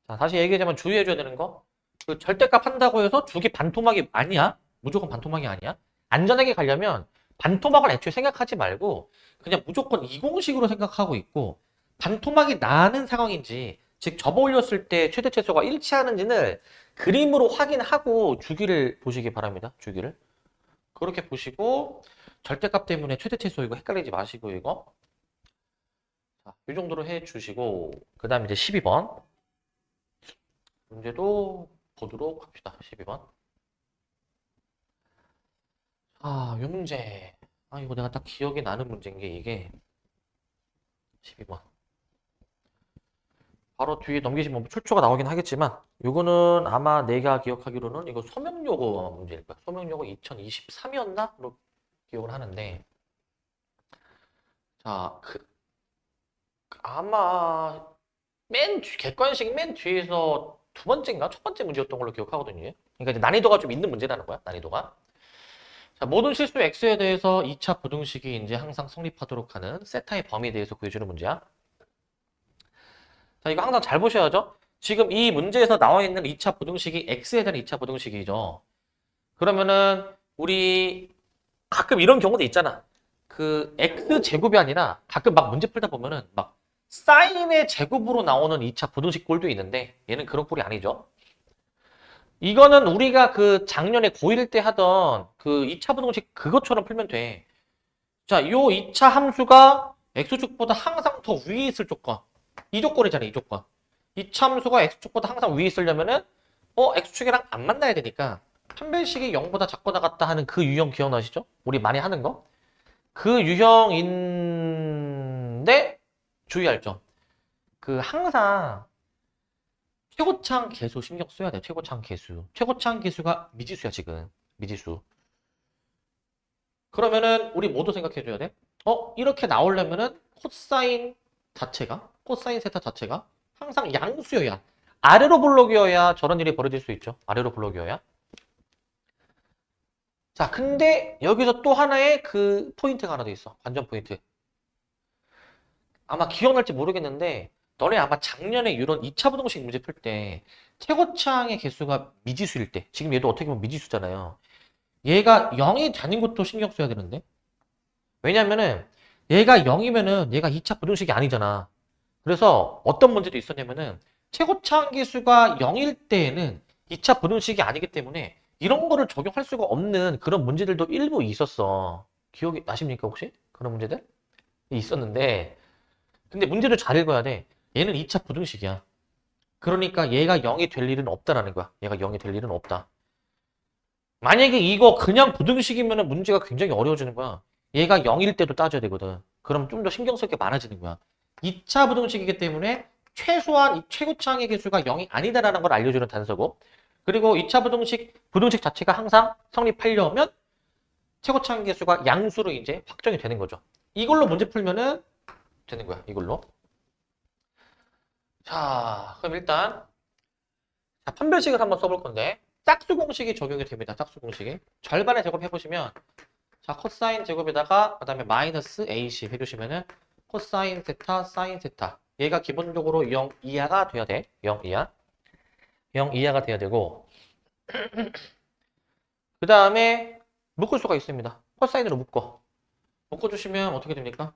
자, 다시 얘기하자면 주의해 줘야 되는 거. 그 절대값 한다고 해서 주기 반토막이 아니야. 무조건 반토막이 아니야. 안전하게 가려면 반토막을 애초에 생각하지 말고 그냥 무조건 이공식으로 생각하고 있고 반토막이 나는 상황인지 즉 접어 올렸을 때 최대 최소가 일치하는지는 그림으로 확인하고 주기를 보시기 바랍니다. 주기를. 그렇게 보시고 절대값 때문에 최대 최소 이거 헷갈리지 마시고 이거. 자, 이 정도로 해 주시고 그다음에 이제 12번. 문제도 보도록 합시다. 12번. 아, 이 문제. 아, 이거 내가 딱 기억이 나는 문제인 게 이게 12번. 바로 뒤에 넘기시면 출처가 나오긴 하겠지만 요거는 아마 내가 기억하기로는 이거 소명요거 문제일 거야. 소명요거 2023이었나?로 기억을 하는데 자, 아마 객관식 맨 뒤에서 두 번째인가? 첫 번째 문제였던 걸로 기억하거든요. 그러니까 이제 난이도가 좀 있는 문제라는 거야. 난이도가. 자, 모든 실수 x에 대해서 2차 부등식이 이제 항상 성립하도록 하는 세타의 범위에 대해서 구해주는 문제야. 자, 이거 항상 잘 보셔야죠. 지금 이 문제에서 나와 있는 2차 부등식이 x에 대한 2차 부등식이죠. 그러면은 우리 가끔 이런 경우도 있잖아. 그 x제곱이 아니라 가끔 막 문제 풀다 보면은 막 사인의 제곱으로 나오는 2차 부등식 꼴도 있는데 얘는 그런 꼴이 아니죠. 이거는 우리가 그 작년에 고1 때 하던 그 2차 부등식 그것처럼 풀면 돼. 자, 요 2차 함수가 x축보다 항상 더 위에 있을 조건. 이 조건이잖아, 이 조건. 2차 함수가 x축보다 항상 위에 있으려면은 x축이랑 안 만나야 되니까 판별식이 0보다 작거나 같다 하는 그 유형 기억나시죠? 우리 많이 하는 거. 그 유형인데 주의할 점. 그 항상 최고창 계수 신경 써야 돼. 최고창 계수. 최고창 계수가 미지수야, 지금. 미지수. 그러면은 우리 모두 생각해 줘야 돼. 이렇게 나오려면은 코사인 자체가 코사인 세타 자체가 항상 양수여야 아래로 블록이어야 저런 일이 벌어질 수 있죠. 아래로 블록이어야. 자, 근데 여기서 또 하나의 그 포인트가 하나 더 있어. 관전 포인트. 아마 기억날지 모르겠는데 너네 아마 작년에 이런 2차 부등식 문제 풀 때 최고창의 개수가 미지수일 때 지금 얘도 어떻게 보면 미지수잖아요. 얘가 0이 되는 것도 신경 써야 되는데 왜냐면은 얘가 0이면은 얘가 2차 부등식이 아니잖아. 그래서 어떤 문제도 있었냐면은 최고차항 계수가 0일 때에는 2차 부등식이 아니기 때문에 이런 거를 적용할 수가 없는 그런 문제들도 일부 있었어. 기억이 나십니까 혹시? 그런 문제들? 있었는데 근데 문제를 잘 읽어야 돼. 얘는 2차 부등식이야. 그러니까 얘가 0이 될 일은 없다라는 거야. 얘가 0이 될 일은 없다. 만약에 이거 그냥 부등식이면 문제가 굉장히 어려워지는 거야. 얘가 0일 때도 따져야 되거든. 그럼 좀 더 신경 쓸 게 많아지는 거야. 2차 부등식이기 때문에 최소한 이 최고차항의 개수가 0이 아니다라는 걸 알려주는 단서고 그리고 2차 부등식 자체가 항상 성립하려면 최고차항 개수가 양수로 이제 확정이 되는 거죠. 이걸로 문제 풀면은 되는 거야. 이걸로. 자, 그럼 일단 판별식을 한번 써볼 건데 짝수 공식이 적용이 됩니다. 짝수 공식이. 절반의 제곱 해보시면 자, 코사인 제곱에다가 그다음에 마이너스 AC 해주시면은 코사인 세타, 사인 세타. 얘가 기본적으로 0 이하가 돼야 돼. 0 이하. 0 이하가 돼야 되고 그 다음에 묶을 수가 있습니다. 코사인으로 묶어주시면 어떻게 됩니까?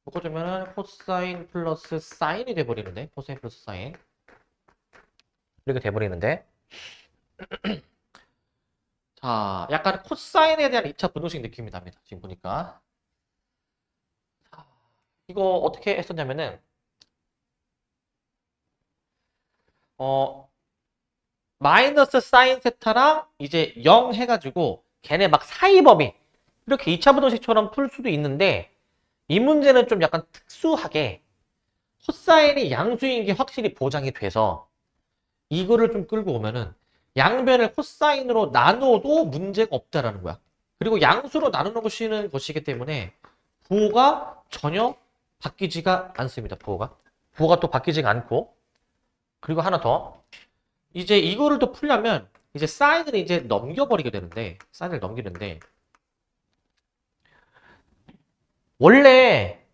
묶어주면은 코사인 플러스 사인이 돼버리는데 코사인 플러스 사인 이렇게 돼버리는데 자, 약간 코사인에 대한 2차 분동식 느낌이 납니다. 지금 보니까. 자, 이거 어떻게 했었냐면은, 마이너스 사인 세타랑 이제 0 해가지고 걔네 막 사이 범위 이렇게 2차 분동식처럼 풀 수도 있는데 이 문제는 좀 약간 특수하게 코사인이 양수인 게 확실히 보장이 돼서 이거를 좀 끌고 오면은 양변을 코사인으로 나눠도 문제가 없다라는 거야. 그리고 양수로 나누는 것이기 때문에 부호가 전혀 바뀌지가 않습니다. 부호가 또 바뀌지가 않고. 그리고 하나 더. 이제 이거를 또 풀려면 이제 사인을 이제 넘겨버리게 되는데, 사인을 넘기는데, 원래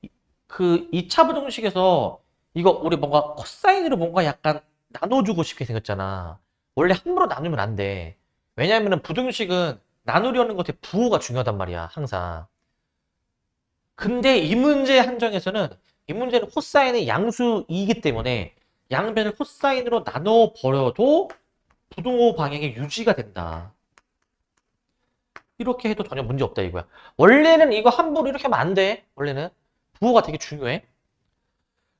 그 2차 부등식에서 이거 우리 뭔가 코사인으로 뭔가 약간 나눠주고 싶게 생겼잖아. 원래 함부로 나누면 안 돼. 왜냐면은 부등식은 나누려는 것에 부호가 중요하단 말이야, 항상. 근데 이 문제의 한정에서는 이 문제는 코사인의 양수이기 때문에 양변을 코사인으로 나눠버려도 부등호 방향이 유지가 된다. 이렇게 해도 전혀 문제 없다 이거야. 원래는 이거 함부로 이렇게 하면 안 돼. 원래는 부호가 되게 중요해.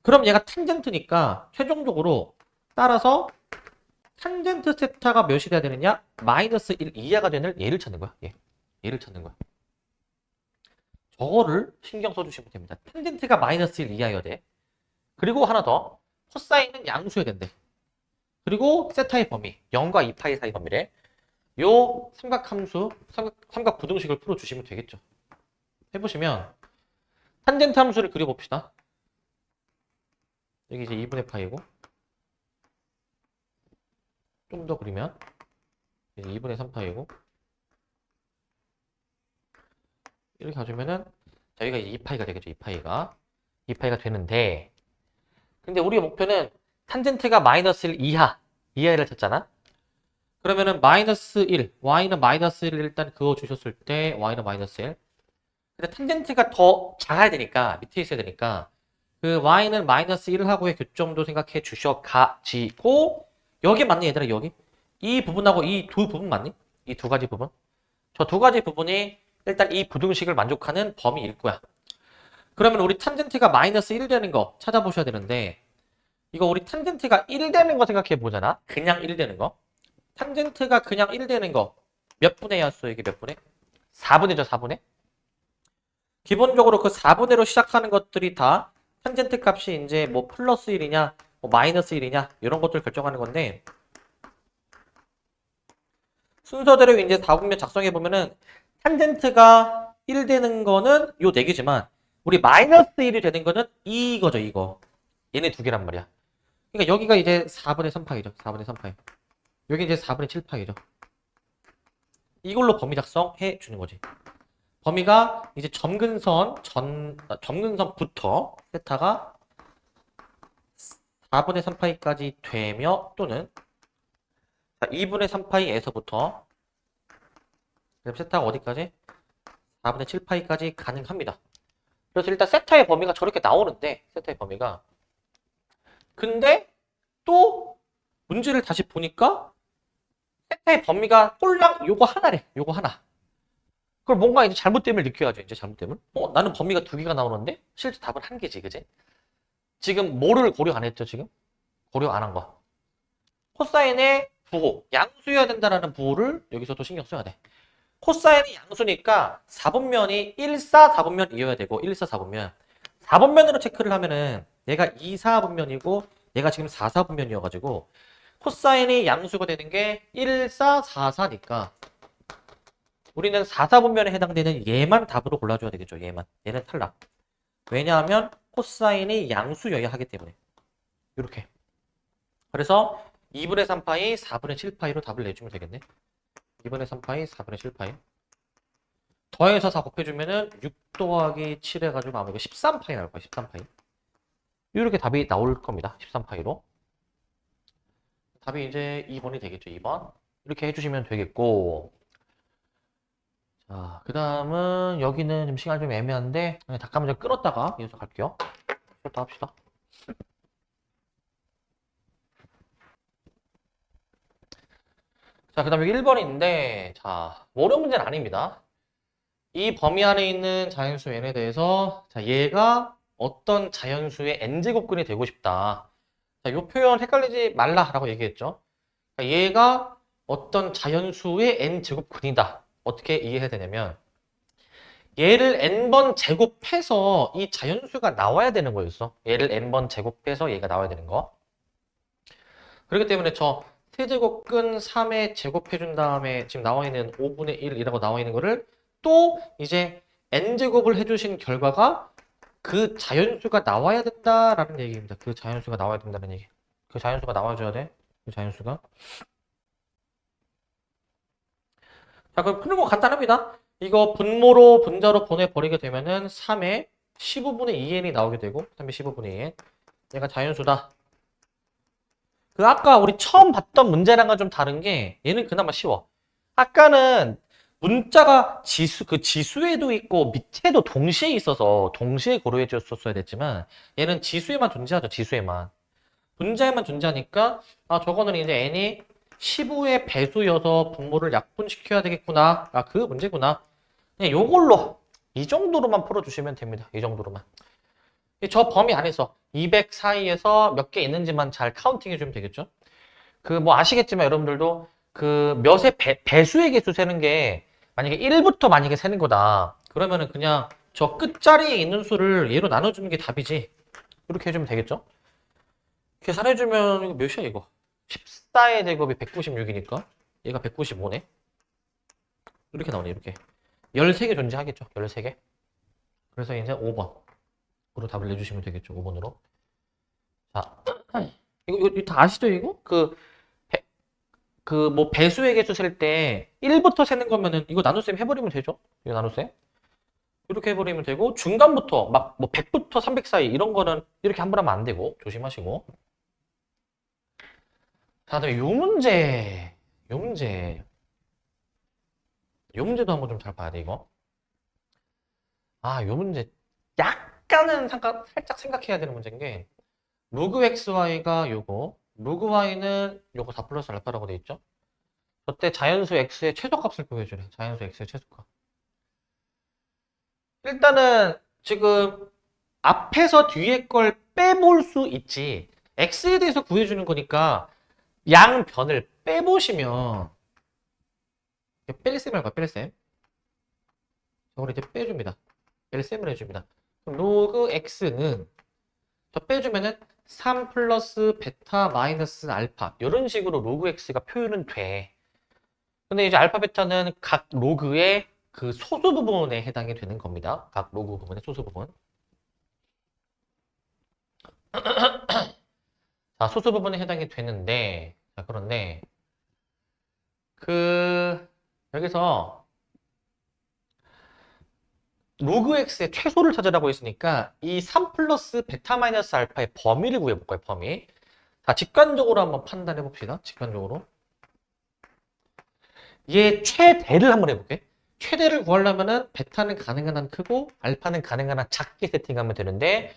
그럼 얘가 탄젠트니까 최종적으로 따라서 탄젠트 세타가 몇이 돼야 되느냐? 마이너스 1 이하가 되는 얘를 찾는 거야. 얘를 찾는 거야. 저거를 신경 써주시면 됩니다. 탄젠트가 마이너스 1 이하여야 돼. 그리고 하나 더. 코사인은 양수여야 된대. 그리고 세타의 범위. 0과 2파이 사이 범위래. 요 삼각함수, 삼각 부등식을 풀어주시면 되겠죠. 해보시면 탄젠트 함수를 그려봅시다. 여기 이제 2분의 파이고 좀 더 그리면 이제 2분의 3파이고 이렇게 가주면은 여기가 이제 2파이가 되겠죠. 2파이가 되는데 근데 우리의 목표는 탄젠트가 마이너스 1 이하를 찾잖아. 그러면은 마이너스 1, y는 마이너스 1을 일단 그어 주셨을 때 y는 마이너스 1. 근데 탄젠트가 더 작아야 되니까 밑에 있어야 되니까 그 y는 마이너스 1을 하고의 교점도 생각해 주셔가지고 여기 맞니 얘들아 여기? 이 부분하고 이 두 부분 맞니? 이 두 가지 부분? 저 두 가지 부분이 일단 이 부등식을 만족하는 범위일 거야. 그러면 우리 탄젠트가 마이너스 1 되는 거 찾아보셔야 되는데 이거 우리 탄젠트가 1 되는 거 생각해 보잖아. 그냥 1 되는 거. 탄젠트가 그냥 1 되는 거 몇 분의 야수 이게 몇 분의? 4분의죠 4분의? 기본적으로 그 4분의로 시작하는 것들이 다 탄젠트 값이 이제 뭐 플러스 1이냐 뭐 마이너스 1이냐 이런 것들 결정하는 건데 순서대로 이제 4분면 작성해 보면은 탄젠트가 1 되는 거는 요 4개지만 우리 마이너스 1이 되는 거는 이거죠 이거. 얘네 두 개란 말이야. 그러니까 여기가 이제 4분의 3파이죠. 4분의 3파이. 여기 이제 4분의 7파이죠. 이걸로 범위 작성해 주는 거지. 범위가 이제 점근선부터 세타가 4분의 3파이까지 되며 또는 2분의 3파이에서부터 세타가 어디까지? 4분의 7파이까지 가능합니다. 그래서 일단 세타의 범위가 저렇게 나오는데 세타의 범위가 근데 또 문제를 다시 보니까 세타의 범위가 꼴랑 요거 하나래. 요거 하나. 그럼 뭔가 이제 잘못됨을 느껴야죠. 이제 잘못됨을. 나는 범위가 2개가 나오는데 실제 답은 1개지. 그지? 지금 뭐를 고려 안 했죠, 지금? 고려 안 한 거. 코사인의 부호, 양수여야 된다라는 부호를 여기서도 신경 써야 돼. 코사인이 양수니까 4분면이 1, 4, 4분면이어야 되고 1, 4, 4분면. 4분면으로 체크를 하면은 얘가 2, 4분면이고 얘가 지금 4, 4분면이어가지고 코사인이 양수가 되는 게 1, 4, 4, 4니까 우리는 4, 4분면에 해당되는 얘만 답으로 골라줘야 되겠죠. 얘는 탈락. 왜냐하면 코사인이 양수여야 하기 때문에. 이렇게. 그래서 2분의 3파이, 4분의 7파이로 답을 내주면 되겠네. 2분의 3파이, 4분의 7파이. 더해서 4 곱해주면은 6 더하기 7 해가지고 아마 이거 13파이 나올 거야. 13파이. 이렇게 답이 나올 겁니다. 13파이로. 답이 이제 2번이 되겠죠. 2번. 이렇게 해주시면 되겠고. 자, 그 다음은 여기는 좀 시간이 좀 애매한데 잠깐만 좀 끊었다가 이어서 갈게요. 쉬었다 합시다. 자, 그 다음에 1번인데 자, 어려운 문제는 아닙니다. 이 범위 안에 있는 자연수 n에 대해서 자, 얘가 어떤 자연수의 n제곱근이 되고 싶다. 자, 이 표현 헷갈리지 말라라고 얘기했죠. 그러니까 얘가 어떤 자연수의 n제곱근이다. 어떻게 이해해야 되냐면 얘를 n번 제곱해서 이 자연수가 나와야 되는 거였어. 얘를 n번 제곱해서 얘가 나와야 되는 거. 그렇기 때문에 저 세제곱근 3에 제곱해준 다음에 지금 나와 있는 5분의 1이라고 나와 있는 거를 또 이제 n제곱을 해주신 결과가 그 자연수가 나와야 된다라는 얘기입니다. 그 자연수가 나와야 된다는 얘기. 그 자연수가 나와줘야 돼. 그 자연수가. 자, 그럼 푸는 거 간단합니다. 이거 분모로 분자로 보내버리게 되면은 3에 15분의 2n이 나오게 되고 3에 15분의 2n. 얘가 자연수다. 그 아까 우리 처음 봤던 문제랑은 좀 다른 게 얘는 그나마 쉬워. 아까는 문자가 그 지수에도 있고 밑에도 동시에 있어서 동시에 고려해 줬었어야 됐지만 얘는 지수에만 존재하죠. 지수에만. 분자에만 존재하니까 아 저거는 이제 n이 15의 배수여서 분모를 약분시켜야 되겠구나. 아 그 문제구나. 그냥 요걸로 이 정도로만 풀어주시면 됩니다. 이 정도로만. 저 범위 안에서 200 사이에서 몇 개 있는지만 잘 카운팅 해주면 되겠죠. 그 뭐 아시겠지만 여러분들도 그 몇의 배수의 개수 세는 게 만약에 1부터 만약에 세는 거다. 그러면은 그냥 저 끝자리에 있는 수를 얘로 나눠주는 게 답이지. 이렇게 해주면 되겠죠. 계산해주면 이거 몇이야 이거? 14의 제곱이 196이니까 얘가 195네. 이렇게 나오네 이렇게. 13개 존재하겠죠. 13개. 그래서 이제 5번으로 답을 내주시면 되겠죠. 5번으로. 자, 이거 다 아시죠 이거? 그 뭐 배수의 개수 셀 때 1부터 세는 거면은 이거 나눗셈 해버리면 되죠. 이거 나눗셈. 이렇게 해버리면 되고 중간부터 막 뭐 100부터 300 사이 이런 거는 이렇게 함부로 하면 안 되고 조심하시고. 자, 다음에 요 문제. 요 문제도 한번 좀 잘 봐야 돼 이거. 아, 요 문제 약간은 살짝 생각해야 되는 문제인 게 로그 xy가 요거 로그 y는 요거 4 플러스 알파라고 돼 있죠. 저때 자연수 x의 최소값을 구해주래. 자연수 x의 최소값. 일단은 지금 앞에서 뒤에 걸 빼볼 수 있지. x에 대해서 구해주는 거니까 양변을 빼보시면 뺄셈을 봐, 뺄셈. 저걸 이제 빼줍니다. 뺄셈을 해줍니다. 그럼 로그 x는 저 빼주면은 3 플러스 베타 마이너스 알파 이런 식으로 로그 x가 표현은 돼. 근데 이제 알파 베타는 각 로그의 그 소수 부분에 해당이 되는 겁니다. 각 로그 부분의 소수 부분. 자, 소수 부분에 해당이 되는데, 자, 그런데, 여기서, 로그 x의 최소를 찾으라고 했으니까, 이 3 플러스 베타 마이너스 알파의 범위를 구해볼까요, 범위? 자, 직관적으로 한번 판단해 봅시다, 직관적으로. 얘 최대를 한번 해볼게. 최대를 구하려면은, 베타는 가능한 한 크고, 알파는 가능한 한 작게 세팅하면 되는데,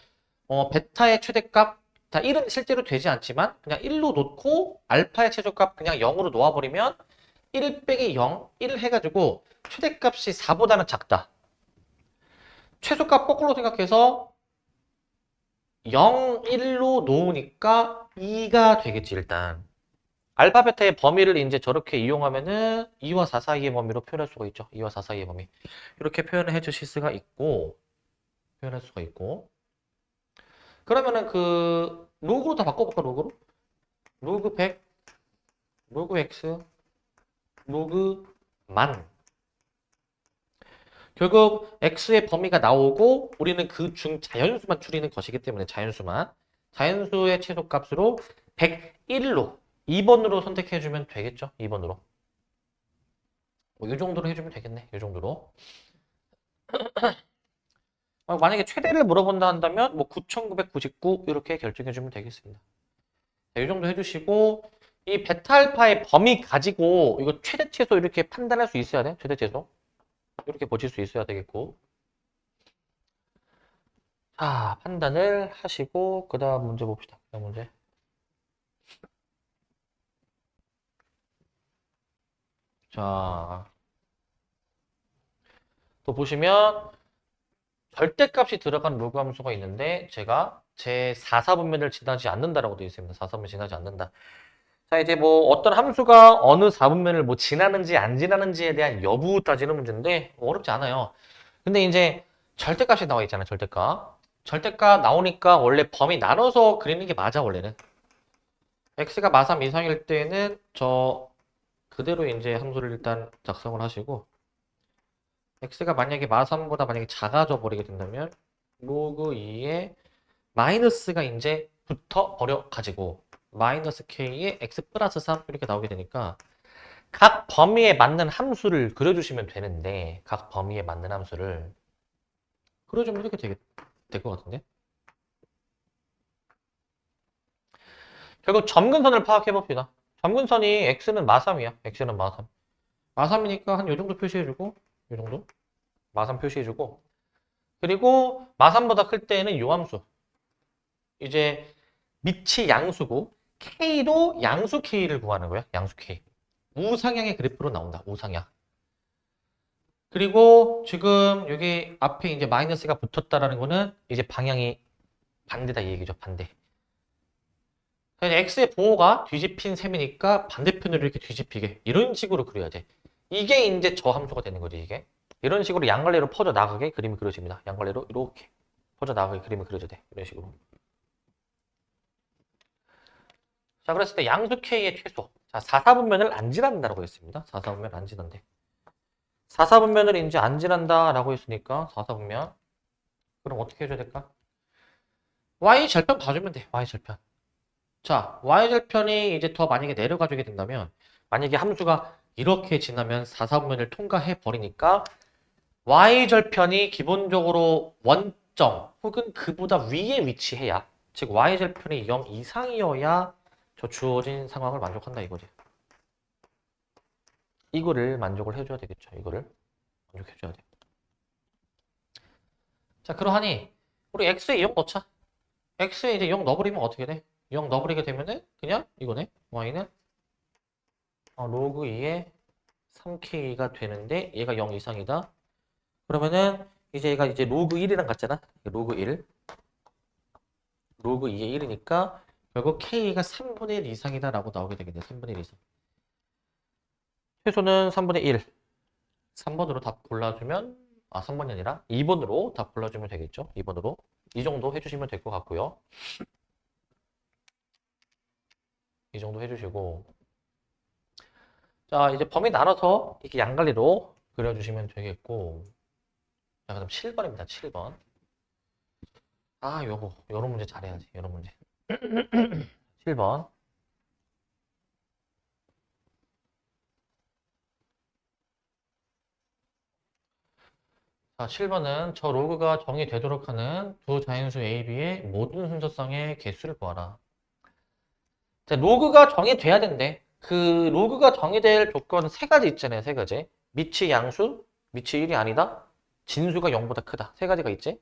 베타의 최대값, 자, 1은 실제로 되지 않지만 그냥 1로 놓고 알파의 최소값 그냥 0으로 놓아버리면 1 빼기 0, 1 해가지고 최대값이 4보다는 작다. 최소값 거꾸로 생각해서 0, 1로 놓으니까 2가 되겠지 일단. 알파, 베타의 범위를 이제 저렇게 이용하면은 2와 4 사이의 범위로 표현할 수가 있죠. 2와 4 사이의 범위. 이렇게 표현을 해 주실 수가 있고 표현할 수가 있고 그러면은 그 로그로 다 바꿔볼까 로그로? 로그 100, 로그 x, 로그 만. 결국 x의 범위가 나오고 우리는 그 중 자연수만 추리는 것이기 때문에 자연수만. 자연수의 최소값으로 101로 2번으로 선택해주면 되겠죠? 2번으로. 뭐 이 정도로 해주면 되겠네. 이 정도로. 만약에 최대를 물어본다 한다면 뭐 9,999 이렇게 결정해주면 되겠습니다. 자, 이 정도 해주시고 이 베타 알파의 범위 가지고 이거 최대 최소 이렇게 판단할 수 있어야 돼. 최대 최소. 이렇게 보실 수 있어야 되겠고. 자, 판단을 하시고 그 다음 문제 봅시다. 그 다음 문제. 자, 또 보시면 절대값이 들어간 로그 함수가 있는데 제가 제 4사분면을 지나지 않는다라고 되어 있습니다. 4사분면 지나지 않는다. 자, 이제 뭐 어떤 함수가 어느 4분면을 뭐 지나는지 안 지나는지에 대한 여부 따지는 문제인데 어렵지 않아요. 근데 이제 절대값이 나와 있잖아, 절대값. 절대값 나오니까 원래 범위 나눠서 그리는 게 맞아, 원래는. x가 마3 이상일 때는 저 그대로 이제 함수를 일단 작성을 하시고, x가 만약에 마3보다 만약에 작아져 버리게 된다면 로그 2에 마이너스가 이제 붙어 버려 가지고 마이너스 k에 x 플러스 3 이렇게 나오게 되니까 각 범위에 맞는 함수를 그려주시면 되는데, 각 범위에 맞는 함수를 그려주면 이렇게 될 것 같은데. 결국 점근선을 파악해 봅시다. 점근선이 x는 마3이야. x는 마3. 마3이니까 한 요 정도 표시해주고, 요 정도 마3 표시해주고, 그리고 마3보다 클 때는 요 함수. 이제 밑이 양수고 k도 양수 k를 구하는 거야. 양수 k. 우상향의 그래프로 나온다. 우상향. 그리고 지금 여기 앞에 이제 마이너스가 붙었다라는 거는 이제 방향이 반대다 이 얘기죠. 반대. x의 보호가 뒤집힌 셈이니까 반대편으로 이렇게 뒤집히게 이런 식으로 그려야 돼. 이게 이제 저 함수가 되는 거지, 이게. 이런 식으로 양갈래로 퍼져 나가게 그림이 그려집니다. 양갈래로 이렇게 퍼져 나가게 그림이 그려져야 돼. 이런 식으로. 자, 그랬을 때 양수 k의 최소. 자, 4사분면을 안 지난다라고 했습니다. 4사분면 안 지난대. 4사분면을 이제 안 지난다라고 했으니까 4사분면. 그럼 어떻게 해줘야 될까? y절편 봐주면 돼. y절편. 자, y절편이 이제 더 만약에 내려가주게 된다면, 만약에 함수가 이렇게 지나면 4사분면을 통과해 버리니까 y절편이 기본적으로 원점 혹은 그보다 위에 위치해야, 즉 y절편이 0 이상이어야 저 주어진 상황을 만족한다 이거지. 이거를 만족을 해줘야 되겠죠. 이거를 만족해줘야 돼. 자, 그러하니 우리 x에 0 넣자. x에 이제 0 넣어버리면 어떻게 돼? 0 넣어버리게 되면은 그냥 이거네. y는 로그 2에 3k가 되는데 얘가 0 이상이다. 그러면은 이제 얘가 이제 로그 1이랑 같잖아. 로그 1. 로그 2의 1이니까 결국 k가 3분의 1 이상이다라고 나오게 되겠네. 3분의 1 이상. 최소는 3분의 1. 3번으로 답 골라주면, 3번이 아니라 2번으로 답 골라주면 되겠죠. 2번으로. 이 정도 해주시면 될 것 같고요. 이 정도 해주시고. 자, 이제 범위 나눠서 이렇게 양갈래로 그려주시면 되겠고. 자, 그럼 7번입니다. 7번. 요런 문제 잘해야지. 요런 문제. 7번. 자, 7번은 저 로그가 정의되도록 하는 두 자연수 A, B의 모든 순서상의 개수를 구하라. 자, 로그가 정의돼야 된대. 그 로그가 정의될 조건 세 가지 있잖아요. 세 가지. 밑이 양수, 밑이 1이 아니다. 진수가 0보다 크다. 세 가지가 있지.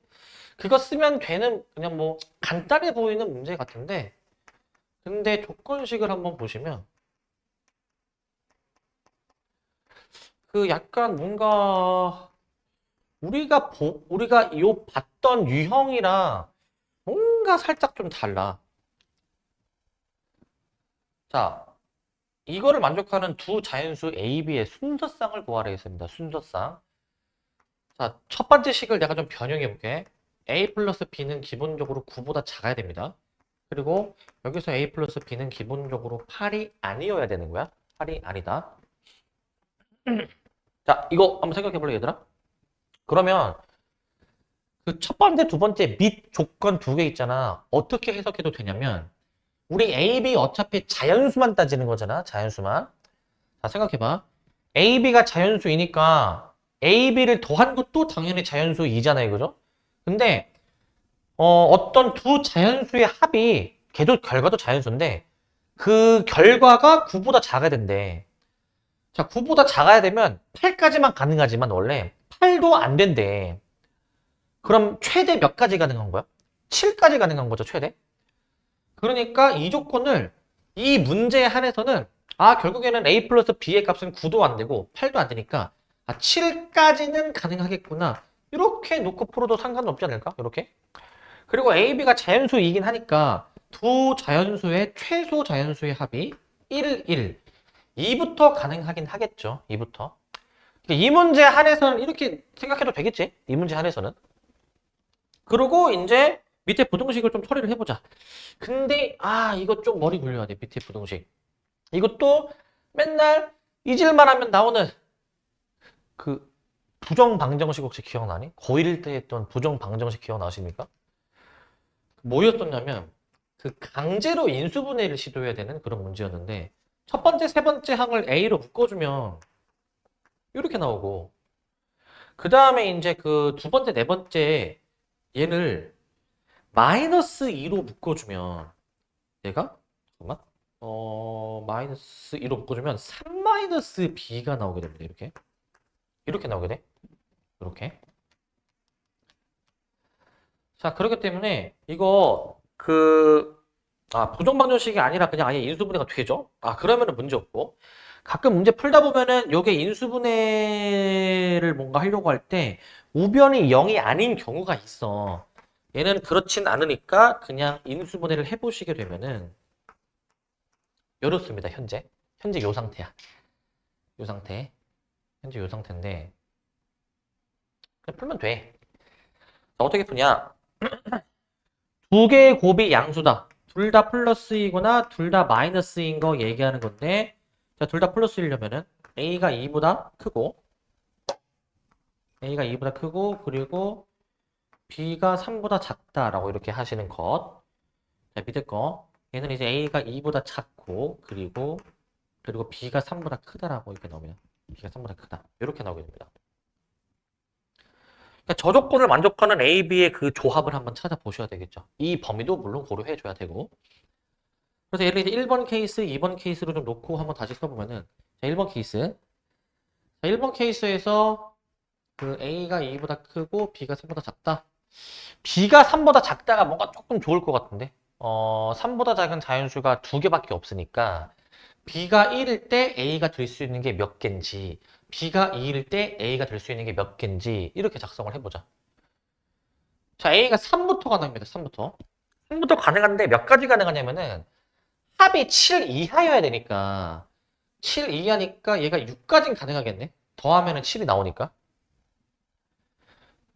그거 쓰면 되는 그냥 뭐 간단해 보이는 문제 같은데, 근데 조건식을 한번 보시면 그 약간 뭔가 우리가 요 봤던 유형이랑 뭔가 살짝 좀 달라. 자, 이거를 만족하는 두 자연수 A, B의 순서쌍을 구하라 했습니다. 순서쌍. 자, 첫 번째 식을 내가 좀 변형해 볼게. A 플러스 B는 기본적으로 9보다 작아야 됩니다. 그리고 여기서 A 플러스 B는 기본적으로 8이 아니어야 되는 거야. 8이 아니다. 자, 이거 한번 생각해 볼래, 얘들아? 그러면 그 첫 번째, 두 번째 밑 조건 두 개 있잖아. 어떻게 해석해도 되냐면, 우리 A, B 어차피 자연수만 따지는 거잖아. 자연수만. 자, 생각해봐. A, B가 자연수이니까 A, B를 더한 것도 당연히 자연수이잖아요. 그죠? 근데 어떤 두 자연수의 합이 걔도 결과도 자연수인데 그 결과가 9보다 작아야 된대. 자, 9보다 작아야 되면 8까지만 가능하지만 원래 8도 안 된대. 그럼 최대 몇 가지 가능한 거야? 7까지 가능한 거죠, 최대. 그러니까 이 조건을 이 문제에 한해서는 결국에는 A 플러스 B의 값은 9도 안 되고 8도 안 되니까 7까지는 가능하겠구나. 이렇게 놓고 풀어도 상관없지 않을까? 이렇게. 그리고 A, B가 자연수이긴 하니까 두 자연수의 최소 자연수의 합이 1, 1. 2부터 가능하긴 하겠죠. 2부터. 이 문제 한해서는 이렇게 생각해도 되겠지? 이 문제 한해서는. 그리고 이제 밑에 부등식을 좀 처리를 해보자. 근데 이거 좀 머리 굴려야 돼. 밑에 부등식. 이것도 맨날 잊을만 하면 나오는 그 부정방정식 혹시 기억나니? 고1 때 했던 부정방정식 기억나십니까? 뭐였었냐면 그 강제로 인수분해를 시도해야 되는 그런 문제였는데 첫 번째, 세 번째 항을 A로 묶어주면 이렇게 나오고 그 다음에 이제 그 두 번째, 네 번째 얘를 마이너스 2로 묶어주면 얘가 잠깐만 마이너스 2로 묶어주면 3 마이너스 B가 나오게 됩니다. 이렇게 나오게 돼. 이렇게. 자, 그렇기 때문에 이거 부정방정식이 아니라 그냥 아예 인수분해가 되죠? 그러면은 문제 없고. 가끔 문제 풀다 보면은 요게 인수분해를 뭔가 하려고 할 때 우변이 0이 아닌 경우가 있어. 얘는 그렇진 않으니까 그냥 인수분해를 해보시게 되면은 이렇습니다. 현재 요 상태야. 요 상태. 현재 요 상태인데 그냥 풀면 돼. 자, 어떻게 푸냐? 두 개의 곱이 양수다. 둘 다 플러스이거나 둘 다 마이너스인 거 얘기하는 건데 자, 둘 다 플러스이려면은 A가 2보다 크고 그리고 B가 3보다 작다라고 이렇게 하시는 것. 자, 밑에 거. 얘는 이제 A가 2보다 작고 그리고 B가 3보다 크다라고 이렇게 나오면 B가 3보다 크다. 이렇게 나오게 됩니다. 그러니까 저 조건을 만족하는 A, B의 그 조합을 한번 찾아보셔야 되겠죠. 이 범위도 물론 고려해줘야 되고. 그래서 예를 들어 1번 케이스, 2번 케이스로 좀 놓고 한번 다시 써보면은 자, 1번 케이스. 자, 1번 케이스에서 그 A가 2보다 크고 B가 3보다 작다. B가 3보다 작다가 뭔가 조금 좋을 것 같은데. 3보다 작은 자연수가 두 개밖에 없으니까 B가 1일 때 A가 될 수 있는 게 몇 개인지 B가 2일 때 A가 될 수 있는 게 몇 개인지 이렇게 작성을 해보자. 자, A가 3부터 가능합니다. 3부터 가능한데 몇 가지 가능하냐면은 합이 7 이하여야 되니까 7 이하니까 얘가 6까지는 가능하겠네. 더하면은 7이 나오니까.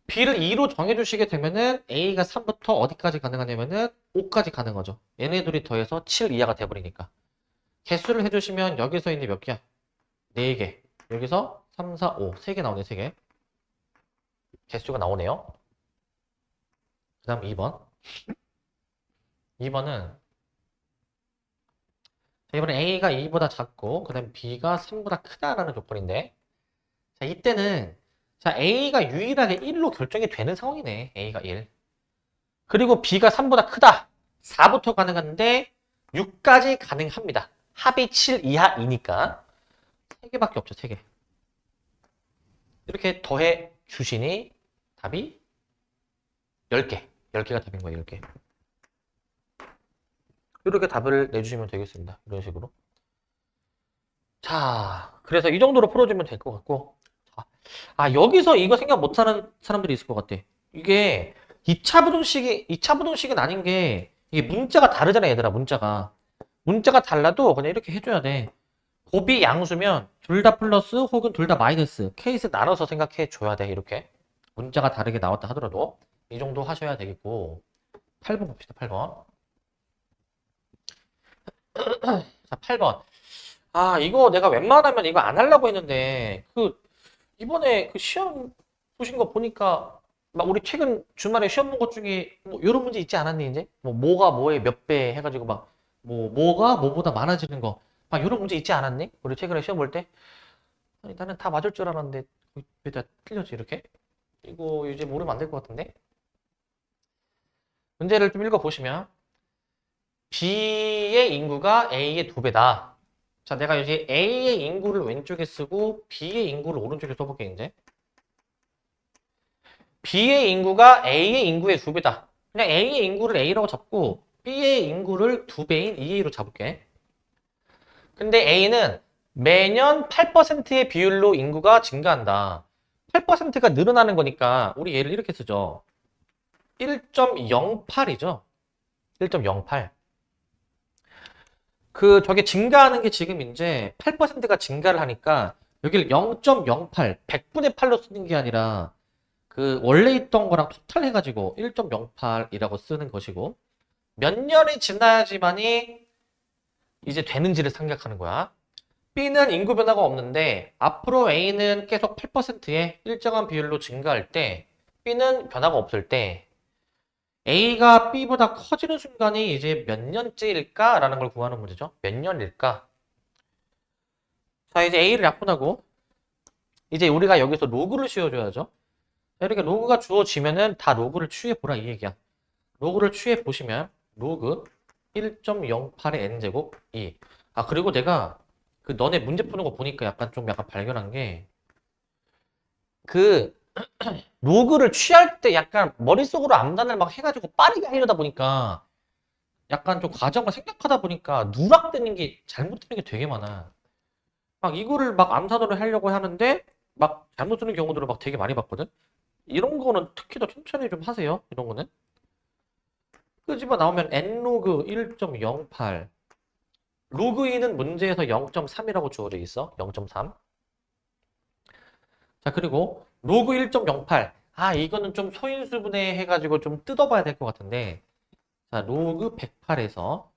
B를 2로 정해주시게 되면은 A가 3부터 어디까지 가능하냐면은 5까지 가능하죠. 얘네들이 더해서 7 이하가 돼버리니까. 개수를 해주시면 여기서 있는 몇 개야? 4개. 여기서 3, 4, 5. 3개 나오네, 3개. 개수가 나오네요. 그 다음 2번. 2번은 이번에 A가 2보다 작고 그 다음에 B가 3보다 크다라는 조건인데 자 이때는 자 A가 유일하게 1로 결정이 되는 상황이네. A가 1. 그리고 B가 3보다 크다. 4부터 가능한데 6까지 가능합니다. 합이 7 이하이니까 3개밖에 없죠. 3개. 이렇게 더해 주시니 답이 10개. 10개가 답인 거예요. 10개. 이렇게 답을 내주시면 되겠습니다. 이런 식으로. 자, 그래서 이 정도로 풀어주면 될 것 같고. 여기서 이거 생각 못하는 사람들이 있을 것 같아. 이게 2차 부등식은 아닌 게, 이게 문자가 다르잖아, 얘들아, 문자가. 문자가 달라도 그냥 이렇게 해줘야 돼. 곱이 양수면 둘 다 플러스 혹은 둘 다 마이너스. 케이스 나눠서 생각해 줘야 돼, 이렇게. 문자가 다르게 나왔다 하더라도. 이 정도 하셔야 되겠고. 8번 봅시다, 8번. 자, 8번. 이거 내가 웬만하면 이거 안 하려고 했는데, 이번에 그 시험 보신 거 보니까, 막 우리 최근 주말에 시험 본 것 중에 뭐 이런 문제 있지 않았니, 이제? 뭐가 뭐의 몇 배 해가지고 뭐가 뭐보다 많아지는 거. 막 이런 문제 있지 않았니? 우리 최근에 시험 볼 때? 아니, 나는 다 맞을 줄 알았는데, 왜 다 틀렸지, 이렇게? 이거 이제 모르면 안 될 것 같은데? 문제를 좀 읽어보시면, B의 인구가 A의 2배다. 자, 내가 이제 A의 인구를 왼쪽에 쓰고 B의 인구를 오른쪽에 써볼게, 이제. B의 인구가 A의 인구의 2배다. 그냥 A의 인구를 A라고 잡고 B의 인구를 2배인 2A로 잡을게. 근데 A는 매년 8%의 비율로 인구가 증가한다. 8%가 늘어나는 거니까 우리 얘를 이렇게 쓰죠. 1.08이죠. 1.08. 저게 증가하는 게 지금 이제 8%가 증가를 하니까 여기를 0.08, 100분의 8로 쓰는 게 아니라 그 원래 있던 거랑 토탈 해가지고 1.08이라고 쓰는 것이고 몇 년이 지나야지만이 이제 되는지를 생각하는 거야. B는 인구 변화가 없는데 앞으로 A는 계속 8%의 일정한 비율로 증가할 때 B는 변화가 없을 때 A가 B보다 커지는 순간이 이제 몇 년째일까라는 걸 구하는 문제죠. 몇 년일까? 자, 이제 A를 약분하고 이제 우리가 여기서 로그를 씌워줘야죠. 이렇게 로그가 주어지면은 다 로그를 취해보라 이 얘기야. 로그를 취해보시면 로그 1.08의 n제곱 2. 아, 그리고 내가 그 너네 문제 푸는 거 보니까 약간 발견한 게 그 로그를 취할 때 약간 머릿속으로 암산을 막 해가지고 빠르게 하려다 보니까 약간 좀 과정을 생각하다 보니까 누락되는 게 잘못되는 게 되게 많아. 막 이거를 막 암산으로 하려고 하는데 막 잘못 쓰는 경우들을 막 되게 많이 봤거든. 이런 거는 특히 더 천천히 좀 하세요. 이런 거는. 끄집어 나오면 n로그 1.08. 로그 2는 문제에서 0.3이라고 주어져 있어. 0.3. 자, 그리고 로그 1.08. 아, 이거는 좀 소인수분해 해가지고 좀 뜯어봐야 될 것 같은데. 자, 로그 108에서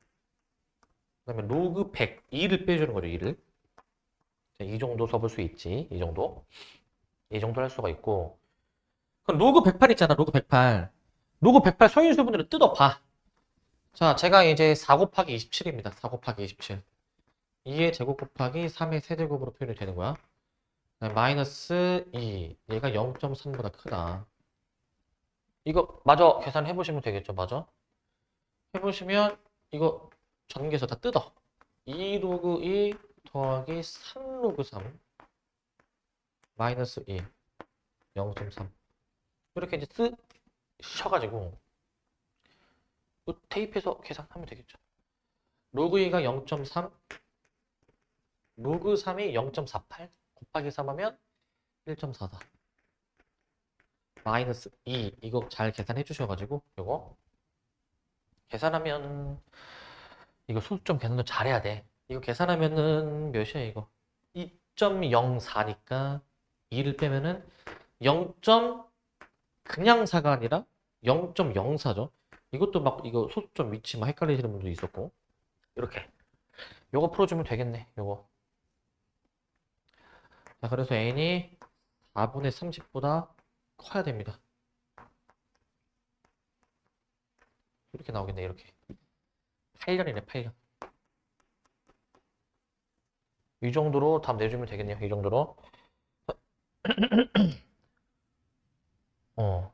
그다음에 로그 100, 2를 빼주는 거죠, 2를. 자, 이 정도 써볼 수 있지. 이 정도. 이 정도 할 수가 있고. 그럼 로그 108 있잖아, 로그 108. 로그 108 소인수분해로 뜯어봐. 자, 제가 이제 4 곱하기 27입니다. 4 곱하기 27. 2의 제곱 곱하기 3의 세제곱으로 표현이 되는 거야. 마이너스 2. 얘가 0.3보다 크다. 이거 마저 계산해보시면 되겠죠, 마저? 해보시면 이거 전개해서 다 뜯어. 2 로그 2 더하기 3 로그 3 마이너스 2 0.3 이렇게 이제 쓰셔가지고 테이프에서 계산하면 되겠죠. 로그 2가 0.3 로그 3이 0.48 곱하기 3 하면 1.44 마이너스 2 이거 잘 계산해 주셔가지고 요거 계산하면 이거 소수점 계산도 잘해야 돼. 이거 계산하면은 몇이야 이거 2.04니까 2를 빼면은 0. 그냥 4가 아니라 0.04죠. 이것도 막 이거 소수점 위치 막 헷갈리시는 분도 있었고 이렇게 요거 풀어주면 되겠네 요거. 자, 그래서 n이 4분의 30보다 커야 됩니다. 이렇게 나오겠네 이렇게. 8년이네 8년. 이 정도로 답 내주면 되겠네요. 이 정도로.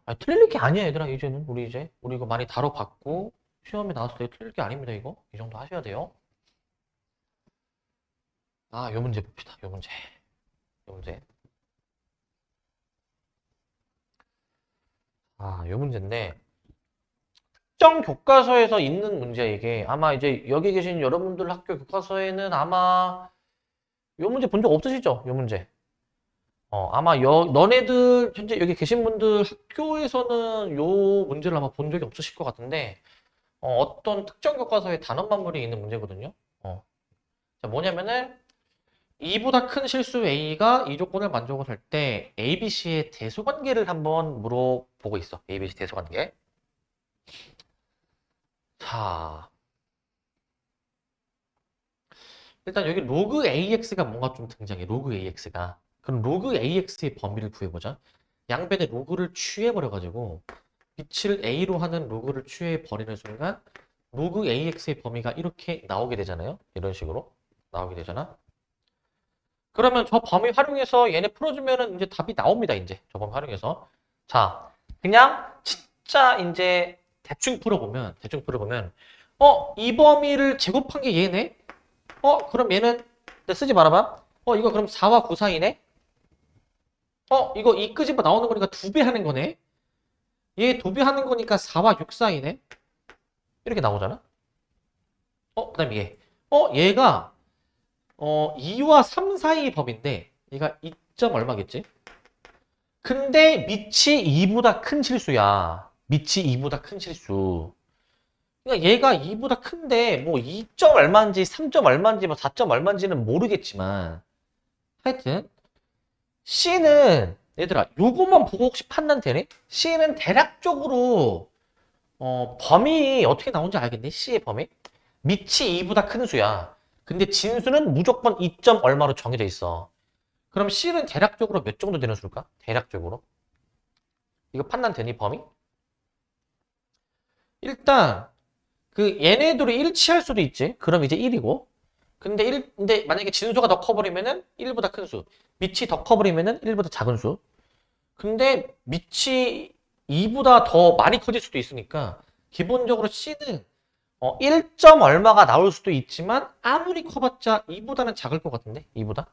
아니, 틀릴 게 아니야 얘들아. 이제는 우리 이거 많이 다뤄봤고 시험에 나왔을 때 틀릴 게 아닙니다. 이거 이 정도 하셔야 돼요. 아, 요 문제 봅시다. 요 문제. 요 문제. 아, 요 문제인데 특정 교과서에서 있는 문제 이게 아마 이제 여기 계신 여러분들 학교 교과서에는 아마 요 문제 본 적 없으시죠? 요 문제. 아마 너네들 현재 여기 계신 분들 학교에서는 요 문제를 아마 본 적이 없으실 것 같은데 어떤 특정 교과서에 단원만물이 있는 문제거든요. 자, 뭐냐면은 2보다 큰 실수 A가 이 조건을 만족을 할 때 A, B, C의 대수관계를 한번 물어보고 있어. A, B, C 대수관계. 자, 일단 여기 로그 AX가 뭔가 좀 등장해. 로그 AX가. 그럼 로그 AX의 범위를 구해보자. 양변에 로그를 취해버려가지고 빛을 A로 하는 로그를 취해버리는 순간 로그 AX의 범위가 이렇게 나오게 되잖아요. 이런 식으로 나오게 되잖아. 그러면 저 범위 활용해서 얘네 풀어주면은 이제 답이 나옵니다. 이제 저 범위 활용해서. 자, 그냥 진짜 이제 대충 풀어보면 이 범위를 제곱한 게 얘네? 그럼 얘는 쓰지 말아봐. 이거 그럼 4와 9 사이네? 이거 이 끄집어 나오는 거니까 2배 하는 거네? 얘 2배 하는 거니까 4와 6 사이네? 이렇게 나오잖아? 그 다음에 얘. 얘가 2와 3 사이 범위인데 얘가 2점 얼마겠지? 근데 밑이 2보다 큰 실수야. 밑이 2보다 큰 실수. 그러니까 얘가 2보다 큰데 뭐 2점 얼마인지 3점 얼마인지 뭐 4점 얼마인지는 모르겠지만 하여튼 C는 얘들아 요것만 보고 혹시 판단 되니? C는 대략적으로 범위 어떻게 나오는지 알겠니? C의 범위? 밑이 2보다 큰 수야. 근데 진수는 무조건 2점 얼마로 정해져 있어. 그럼 C는 대략적으로 몇 정도 되는 수일까? 대략적으로. 이거 판단 되니 범위? 일단 그 얘네들이 일치할 수도 있지. 그럼 이제 1이고. 근데 만약에 진수가 더 커버리면은 1보다 큰 수. 밑이 더 커버리면은 1보다 작은 수. 근데 밑이 2보다 더 많이 커질 수도 있으니까 기본적으로 C는 1점 얼마가 나올 수도 있지만 아무리 커봤자 2보다는 작을 것 같은데? 2보다?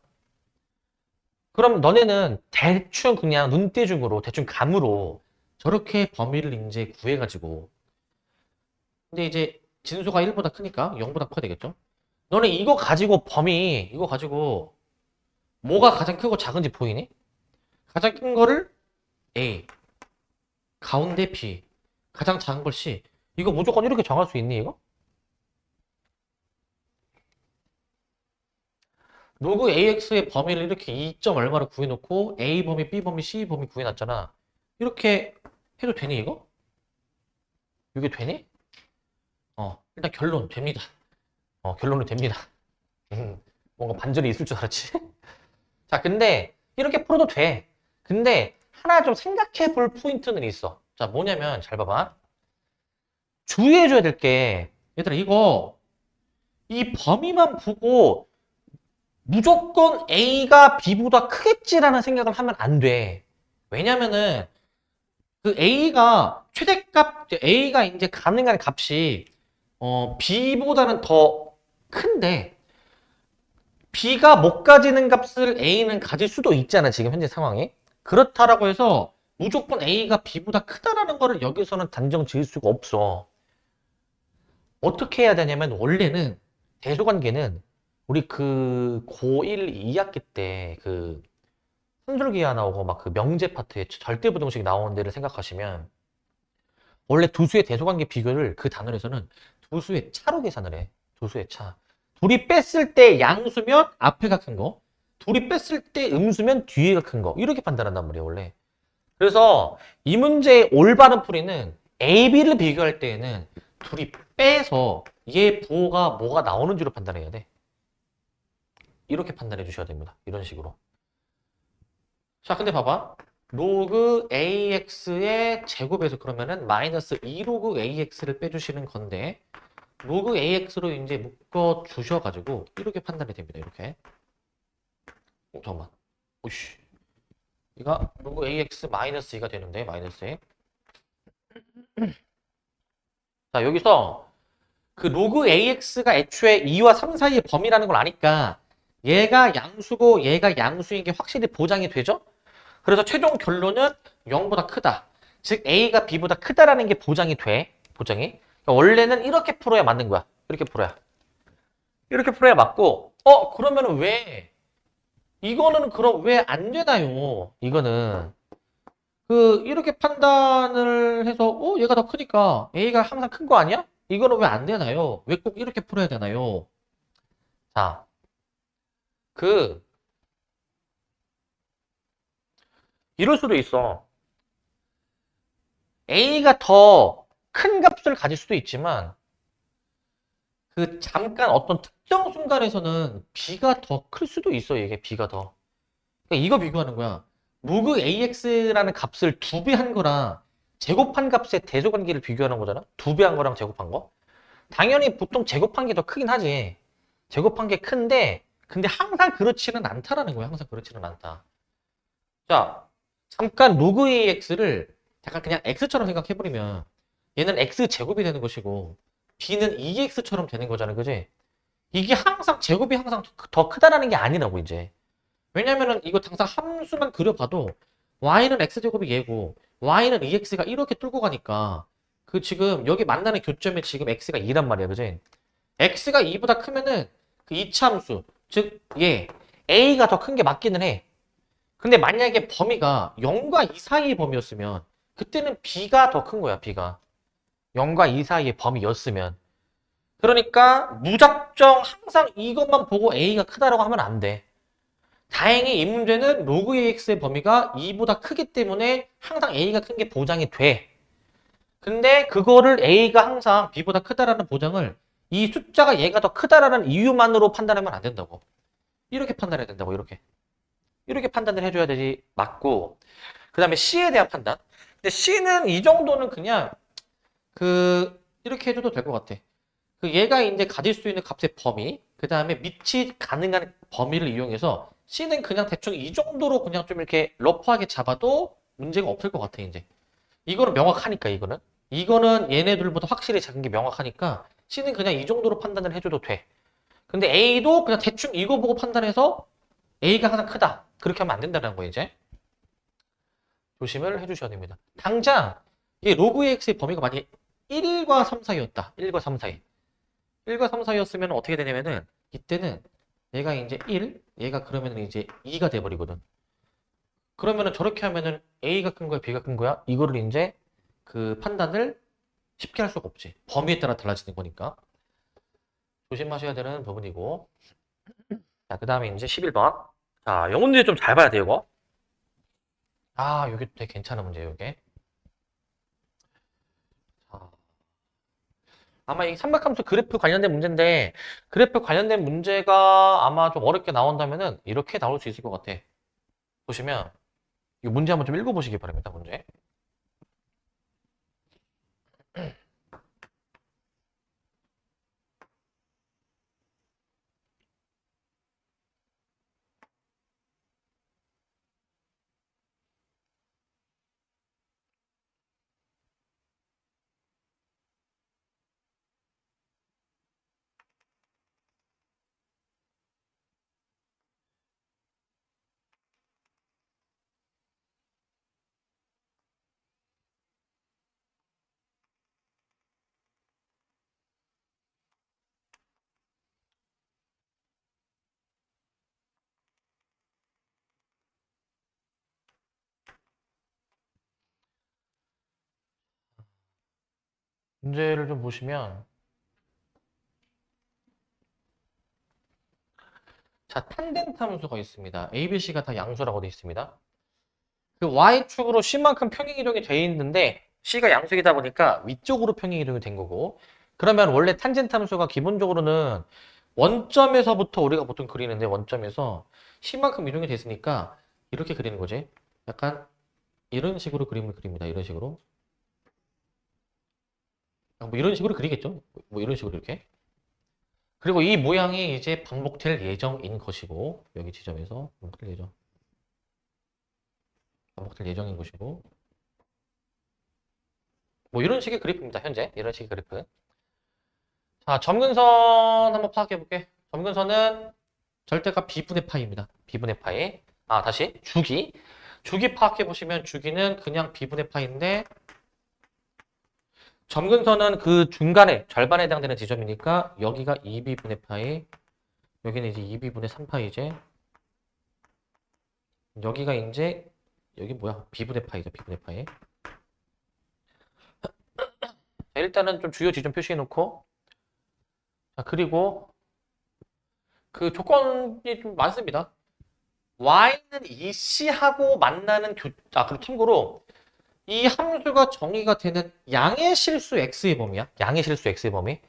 그럼 너네는 대충 그냥 눈대중으로 대충 감으로 저렇게 범위를 이제 구해가지고 근데 이제 진수가 1보다 크니까 0보다 커야 되겠죠? 너네 이거 가지고 범위 이거 가지고 뭐가 가장 크고 작은지 보이니? 가장 큰 거를 A 가운데 B 가장 작은 걸 C 이거 무조건 이렇게 정할 수 있니 이거? 로그 AX의 범위를 이렇게 2점 얼마로 구해놓고 A 범위, B 범위, C 범위 구해놨잖아. 이렇게 해도 되니 이거? 이게 되니? 일단 결론 됩니다. 결론은 됩니다. 뭔가 반전이 있을 줄 알았지? 자, 근데 이렇게 풀어도 돼. 근데 하나 좀 생각해 볼 포인트는 있어. 자, 뭐냐면 잘 봐봐. 주의해줘야 될 게 얘들아 이거 이 범위만 보고 무조건 A가 B보다 크겠지라는 생각을 하면 안 돼. 왜냐면은 그 A가 최대값, A가 이제 가능한 값이 B보다는 더 큰데 B가 못 가지는 값을 A는 가질 수도 있잖아, 지금 현재 상황에. 그렇다라고 해서 무조건 A가 B보다 크다라는 거를 여기서는 단정 지을 수가 없어. 어떻게 해야 되냐면 원래는 대소관계는 우리 그 고1 2학기 때 그 산술기하 나오고 막 그 명제 파트에 절대부등식 나오는 데를 생각하시면 원래 두 수의 대소관계 비교를 그 단원에서는 두 수의 차로 계산을 해. 두 수의 차. 둘이 뺐을 때 양수면 앞에가 큰 거, 둘이 뺐을 때 음수면 뒤에가 큰 거. 이렇게 판단한단 말이에요, 원래. 그래서 이 문제의 올바른 풀이는 A, B를 비교할 때에는 둘이 빼서 얘 부호가 뭐가 나오는지로 판단해야 돼. 이렇게 판단해 주셔야 됩니다. 이런 식으로. 자, 근데 봐봐. 로그 AX의 제곱에서 그러면은 마이너스 2 로그 AX를 빼주시는 건데 로그 AX로 이제 묶어 주셔가지고 이렇게 판단이 됩니다. 이렇게. 잠깐만. 오씨. 이가 로그 AX 마이너스 2가 되는데 마이너스 2. 자, 여기서 그 로그 AX가 애초에 2와 3 사이의 범위라는 걸 아니까 얘가 양수고 얘가 양수인 게 확실히 보장이 되죠? 그래서 최종 결론은 0보다 크다. 즉 A가 B보다 크다라는 게 보장이 돼. 보장이. 그러니까 원래는 이렇게 풀어야 맞는 거야. 이렇게 풀어야. 이렇게 풀어야 맞고 그러면은 왜 이거는 그럼 왜 안 되나요? 이거는 이렇게 판단을 해서 얘가 더 크니까 A가 항상 큰 거 아니야? 이거는 왜 안 되나요? 왜 꼭 이렇게 풀어야 되나요? 자, 그 이럴 수도 있어. A가 더 큰 값을 가질 수도 있지만 그 잠깐 어떤 특정 순간에서는 B가 더 클 수도 있어. 이게 B가 더. 그러니까 이거 비교하는 거야. 로그 AX라는 값을 2배 한 거랑 제곱한 값의 대소관계를 비교하는 거잖아. 2배 한 거랑 제곱한 거. 당연히 보통 제곱한 게 더 크긴 하지. 제곱한 게 큰데 근데 항상 그렇지는 않다라는 거야. 항상 그렇지는 않다. 자, 잠깐 로그 AX를 약간 그냥 X처럼 생각해버리면 얘는 X 제곱이 되는 것이고 B는 2X처럼 되는 거잖아. 그지? 이게 항상 제곱이 항상 더 크다라는 게 아니라고 이제. 왜냐면은 이거 항상 함수만 그려봐도 y는 x제곱이 얘고 y는 2x가 이렇게 뚫고 가니까 그 지금 여기 만나는 교점이 지금 x가 2란 말이야. 그지? x가 2보다 크면은 그 이차함수 즉 얘 a가 더 큰 게 맞기는 해. 근데 만약에 범위가 0과 2 사이의 범위였으면 그때는 b가 더 큰 거야. b가 0과 2 사이의 범위였으면 그러니까 무작정 항상 이것만 보고 a가 크다라고 하면 안 돼. 다행히 이 문제는 로그 AX의 범위가 2보다 크기 때문에 항상 A가 큰 게 보장이 돼. 근데 그거를 A가 항상 B보다 크다라는 보장을 이 숫자가 얘가 더 크다라는 이유만으로 판단하면 안 된다고. 이렇게 판단해야 된다고, 이렇게. 이렇게 판단을 해줘야 되지, 맞고. 그 다음에 C에 대한 판단. 근데 C는 이 정도는 그냥 이렇게 해줘도 될 것 같아. 얘가 이제 가질 수 있는 값의 범위, 그 다음에 미치 가능한 범위를 이용해서 C는 그냥 대충 이 정도로 그냥 좀 이렇게 러프하게 잡아도 문제가 없을 것 같아, 이제. 이거는 명확하니까, 이거는. 이거는 얘네들보다 확실히 작은 게 명확하니까 C는 그냥 이 정도로 판단을 해줘도 돼. 근데 A도 그냥 대충 이거 보고 판단해서 A가 항상 크다. 그렇게 하면 안 된다는 거, 이제. 조심을 해주셔야 됩니다. 당장 이 로그 AX의 범위가 만약에 1과 3 사이였다. 1과 3 사이. 1과 3 사이였으면 어떻게 되냐면은 이때는 얘가 이제 1, 얘가 그러면은 이제 2가 돼버리거든. 그러면은 저렇게 하면은 A가 큰 거야, B가 큰 거야? 이거를 이제 그 판단을 쉽게 할 수가 없지. 범위에 따라 달라지는 거니까. 조심하셔야 되는 부분이고. 자, 그 다음에 이제 11번. 자, 요 문제 좀 잘 봐야 돼요, 이거. 아, 요게 되게 괜찮은 문제예요, 요게. 자, 아마 이 삼각함수 그래프 관련된 문제인데, 그래프 관련된 문제가 아마 좀 어렵게 나온다면은 이렇게 나올 수 있을 것 같아. 보시면, 이 문제 한번 좀 읽어보시기 바랍니다, 문제. 문제를 좀 보시면, 자, 탄젠트 함수가 있습니다. A, B, C가 다 양수라고 되어 있습니다. 그 Y축으로 C만큼 평행 이동이 되어 있는데, C가 양수이다 보니까 위쪽으로 평행 이동이 된 거고, 그러면 원래 탄젠트 함수가 기본적으로는 원점에서부터 우리가 보통 그리는데, 원점에서 C만큼 이동이 됐으니까 이렇게 그리는 거지. 약간 이런 식으로 그림을 그립니다. 이런 식으로. 뭐 이런 식으로 그리겠죠. 뭐 이런 식으로 이렇게. 그리고 이 모양이 이제 반복될 예정인 것이고, 여기 지점에서 반복될 예정인 것이고, 뭐 이런 식의 그래프입니다. 현재 이런 식의 그래프. 자, 점근선 한번 파악해 볼게. 점근선은 절대값 b분의 파이입니다. b분의 파이. 아, 다시 주기. 주기 파악해 보시면 주기는 그냥 b분의 파인데, 점근선은 그 중간에 절반에 해당되는 지점이니까 여기가 2b분의 파이, 여기는 이제 2b분의 3파이제, 여기가 이제 여기 뭐야? b분의 파이죠. b분의 파이. 자, 일단은 좀 주요 지점 표시해 놓고, 자, 그리고 그 조건이 좀 많습니다. y는 이 c하고 만나는 그리고 참고로 이 함수가 정의가 되는 양의 실수 x의 범위야. 양의 실수 x의 범위.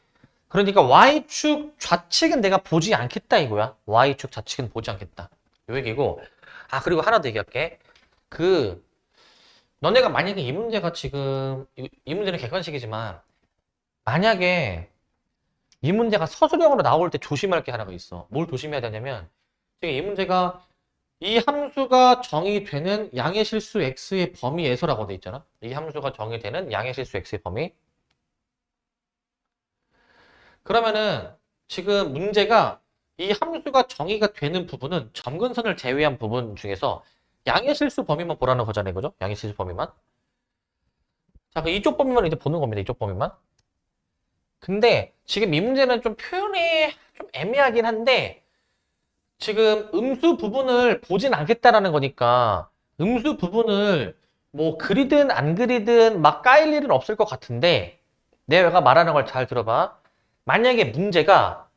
그러니까 y축 좌측은 내가 보지 않겠다 이거야. y축 좌측은 보지 않겠다. 요 얘기고. 아, 그리고 하나 더 얘기할게. 너네가 만약에 이 문제가 지금 이 문제는 객관식이지만 만약에 이 문제가 서술형으로 나올 때 조심할 게 하나가 있어. 뭘 조심해야 되냐면 지금 이 문제가 이 함수가 정의되는 양의 실수 x의 범위에서라고 돼 있잖아. 이 함수가 정의되는 양의 실수 x의 범위. 그러면은 지금 문제가 이 함수가 정의가 되는 부분은 점근선을 제외한 부분 중에서 양의 실수 범위만 보라는 거잖아요. 그죠? 양의 실수 범위만. 자, 그 이쪽 범위만 이제 보는 겁니다. 이쪽 범위만. 근데 지금 이 문제는 좀 표현이 좀 애매하긴 한데 지금 음수 부분을 보진 않겠다라는 거니까 음수 부분을 뭐 그리든 안 그리든 막 까일 일은 없을 것 같은데 내가 말하는 걸 잘 들어봐. 만약에 문제가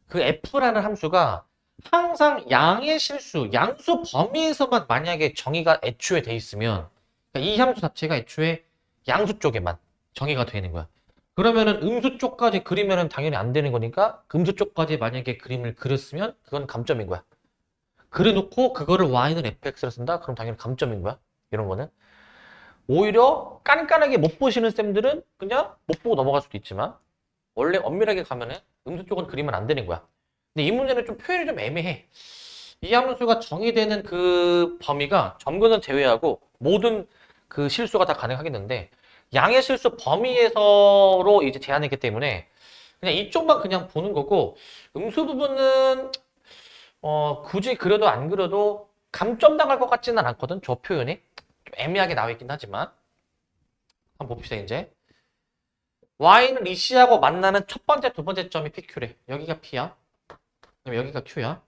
그 f라는 함수가 항상 양의 실수, 양수 범위에서만 만약에 정의가 애초에 돼 있으면 그러니까 이 함수 자체가 애초에 양수 쪽에만 정의가 되는 거야. 그러면은 음수 쪽까지 그리면은 당연히 안 되는 거니까 음수 쪽까지 만약에 그림을 그렸으면 그건 감점인 거야. 그려놓고 그거를 y는 fx를 쓴다? 그럼 당연히 감점인 거야. 이런 거는. 오히려 깐깐하게 못 보시는 쌤들은 그냥 못 보고 넘어갈 수도 있지만 원래 엄밀하게 가면은 음수 쪽은 그리면 안 되는 거야. 근데 이 문제는 좀 표현이 좀 애매해. 이 함수가 정의되는 그 범위가 점근은 제외하고 모든 그 실수가 다 가능하겠는데 양의 실수 범위에서로 이제 제한이기 때문에 그냥 이쪽만 그냥 보는 거고 음수 부분은 굳이 그려도 안 그려도 감점 당할 것 같지는 않거든. 저 표현이 좀 애매하게 나와 있긴 하지만 한번 봅시다 이제. y는 리시하고 만나는 첫 번째, 두 번째 점이 PQ래. 여기가 P야. 그럼 여기가 Q야.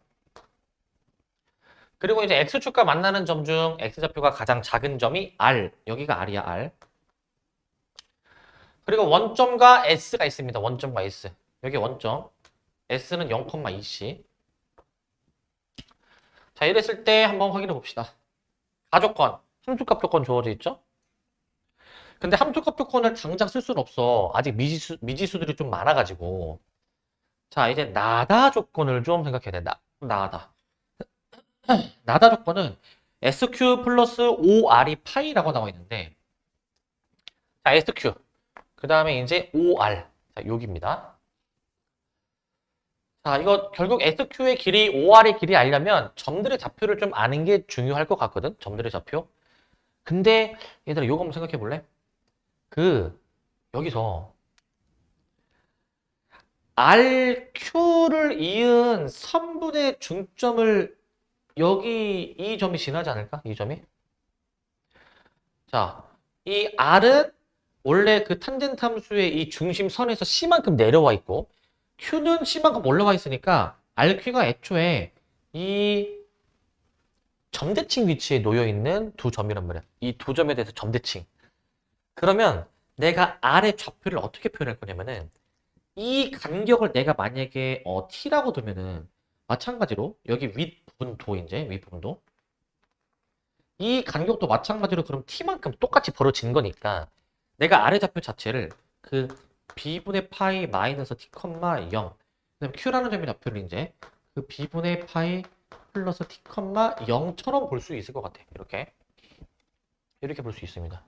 그리고 이제 X축과 만나는 점 중 X좌표가 가장 작은 점이 R. 여기가 R이야, R. 그리고 원점과 S가 있습니다. 원점과 S. 여기 원점. S는 0,2C. 자, 이랬을 때 한번 확인해 봅시다. 가조건. 함수값 조건 주어져 있죠? 근데 함수값 조건을 당장 쓸 수는 없어. 아직 미지수들이 좀 많아가지고. 자, 이제 나다 조건을 좀 생각해야 돼. 나다. 나다 조건은 SQ 플러스 OR이 파이라고 나와 있는데, 자, SQ. 그 다음에 이제 OR. 자, 여기입니다. 자, 이거 결국 SQ의 길이, OR의 길이 알려면 점들의 좌표를 좀 아는 게 중요할 것 같거든? 점들의 좌표. 근데 얘들아, 요거 한번 생각해 볼래? 여기서 RQ를 이은 선분의 중점을 여기 이 점이 지나지 않을까? 이 점이? 자, 이 R은 원래 그 탄젠트 함수의 이 중심선에서 C만큼 내려와 있고 Q는 C만큼 올라와 있으니까 RQ가 애초에 이 점대칭 위치에 놓여 있는 두 점이란 말이야. 이 두 점에 대해서 점대칭. 그러면 내가 R의 좌표를 어떻게 표현할 거냐면은 이 간격을 내가 만약에 T라고 두면은 마찬가지로 여기 윗부분도 이제 윗부분도 이 간격도 마찬가지로 그럼 T만큼 똑같이 벌어진 거니까 내가 아래 좌표 자체를 그 B분의 파이 마이너스 T, 0 그다음에 Q라는 점의 좌표를 이제 그 B분의 파이 플러스 T, 0처럼 볼 수 있을 것 같아. 이렇게 볼 수 있습니다.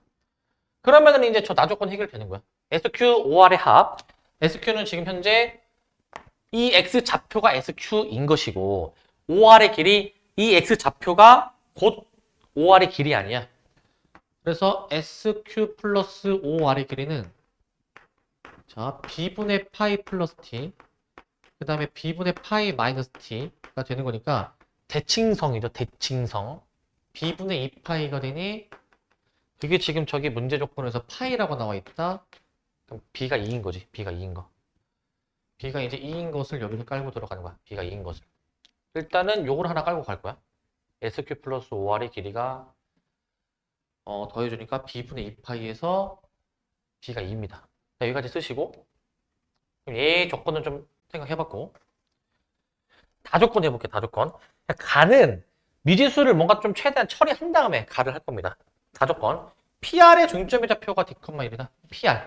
그러면은 이제 저 나조건 해결되는 거야. SQ, OR의 합. SQ는 지금 현재 이 X 좌표가 SQ인 것이고 OR의 길이 이 X 좌표가 곧 OR의 길이 아니야. 그래서 SQ 플러스 OR의 길이는 자 B분의 파이 플러스 T 그 다음에 B분의 파이 마이너스 T가 되는 거니까 대칭성이죠. 대칭성. B분의 2파이가 되니 그게 지금 저기 문제 조건에서 파이라고 나와 있다. 그럼 B가 2인 거지. B가 2인 거. B가 이제 2인 것을 여기서 깔고 들어가는 거야. B가 2인 것을. 일단은 요걸 하나 깔고 갈 거야. SQ 플러스 OR의 길이가 더해주니까 B분의 2파이에서 B가 2입니다. 자, 여기까지 쓰시고 그럼 얘 조건은 좀 생각해봤고 다조건 해볼게요. 다조건. 가는 미지수를 뭔가 좀 최대한 처리한 다음에 가를 할 겁니다. 다조건. PR의 중점의 좌표가 D, 1이다. PR.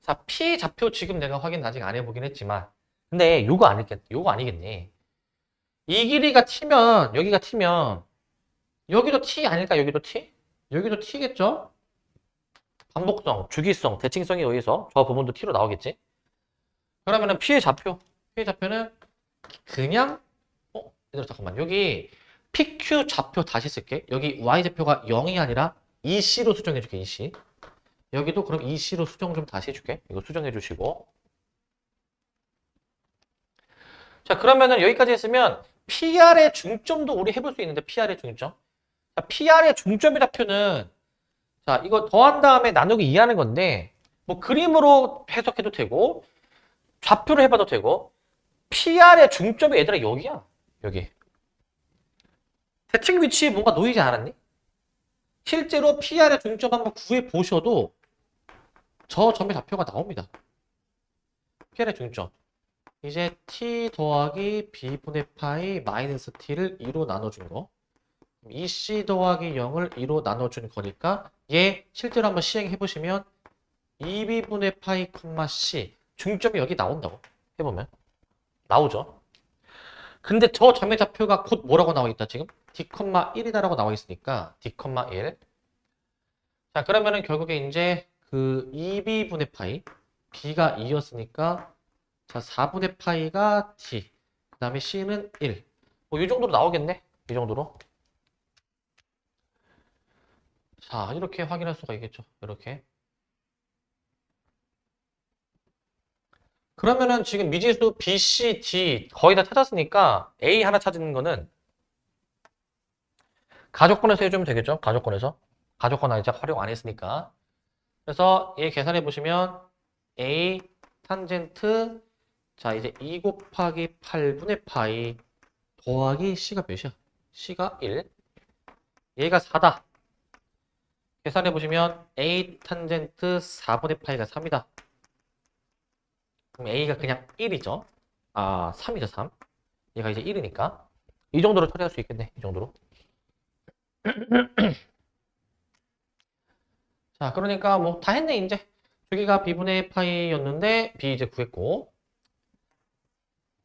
자, P 좌표 지금 내가 확인 아직 안 해보긴 했지만 근데 요거 아니겠네. 이 길이가 T면 여기가 T면 여기도 T 아닐까? 여기도 T? 여기도 T겠죠? 반복성, 주기성, 대칭성에 의해서 저 부분도 T로 나오겠지? 그러면은 P의 좌표는 그냥 얘들아 잠깐만 여기 PQ 좌표 다시 쓸게. 여기 Y 좌표가 0이 아니라 EC로 수정해줄게. EC. 여기도 그럼 EC로 수정 좀 다시 해줄게. 이거 수정해주시고. 자 그러면은 여기까지 했으면 PR의 중점도 우리 해볼 수 있는데 PR의 중점. 자, PR의 중점의 좌표는 자 이거 더한 다음에 나누기 2하는 건데 뭐 그림으로 해석해도 되고 좌표로 해봐도 되고 PR의 중점이 얘들아 여기야. 여기. 대칭 위치에 뭔가 놓이지 않았니? 실제로 PR의 중점 한번 구해 보셔도 저 점의 좌표가 나옵니다. PR의 중점. 이제 t 더하기 b분의 파이 마이너스 t를 2로 나눠준 거. 2c 더하기 0을 2로 나눠준 거니까 얘 실제로 한번 시행해보시면 2b분의 파이 c 중점이 여기 나온다고 해보면 나오죠. 근데 저 점의 좌표가 곧 뭐라고 나와 있다 지금? d, 1이다라고 나와 있으니까 d, 1. 자 그러면은 결국에 이제 그 2b분의 파이 b가 2였으니까 자 4분의 파이가 t 그 다음에 c는 1. 뭐 이 정도로 나오겠네? 이 정도로. 자 이렇게 확인할 수가 있겠죠. 이렇게. 그러면은 지금 미지수 B, C, D 거의 다 찾았으니까 A 하나 찾는 거는 가족권에서 해주면 되겠죠? 가족권에서. 가족권 아직 활용 안 했으니까. 그래서 얘 계산해 보시면 A 탄젠트 자 이제 2 곱하기 8분의 파이 더하기 C가 몇이야? C가 1. 얘가 4다. 계산해 보시면 A 탄젠트 4분의 파이가 3이다. 그럼 A가 그냥 1이죠. 아 3이죠 3. 얘가 이제 1이니까. 이 정도로 처리할 수 있겠네. 이 정도로. 자, 그러니까 뭐 다 했네, 이제. 저기가 b분의 파이였는데, b 이제 구했고,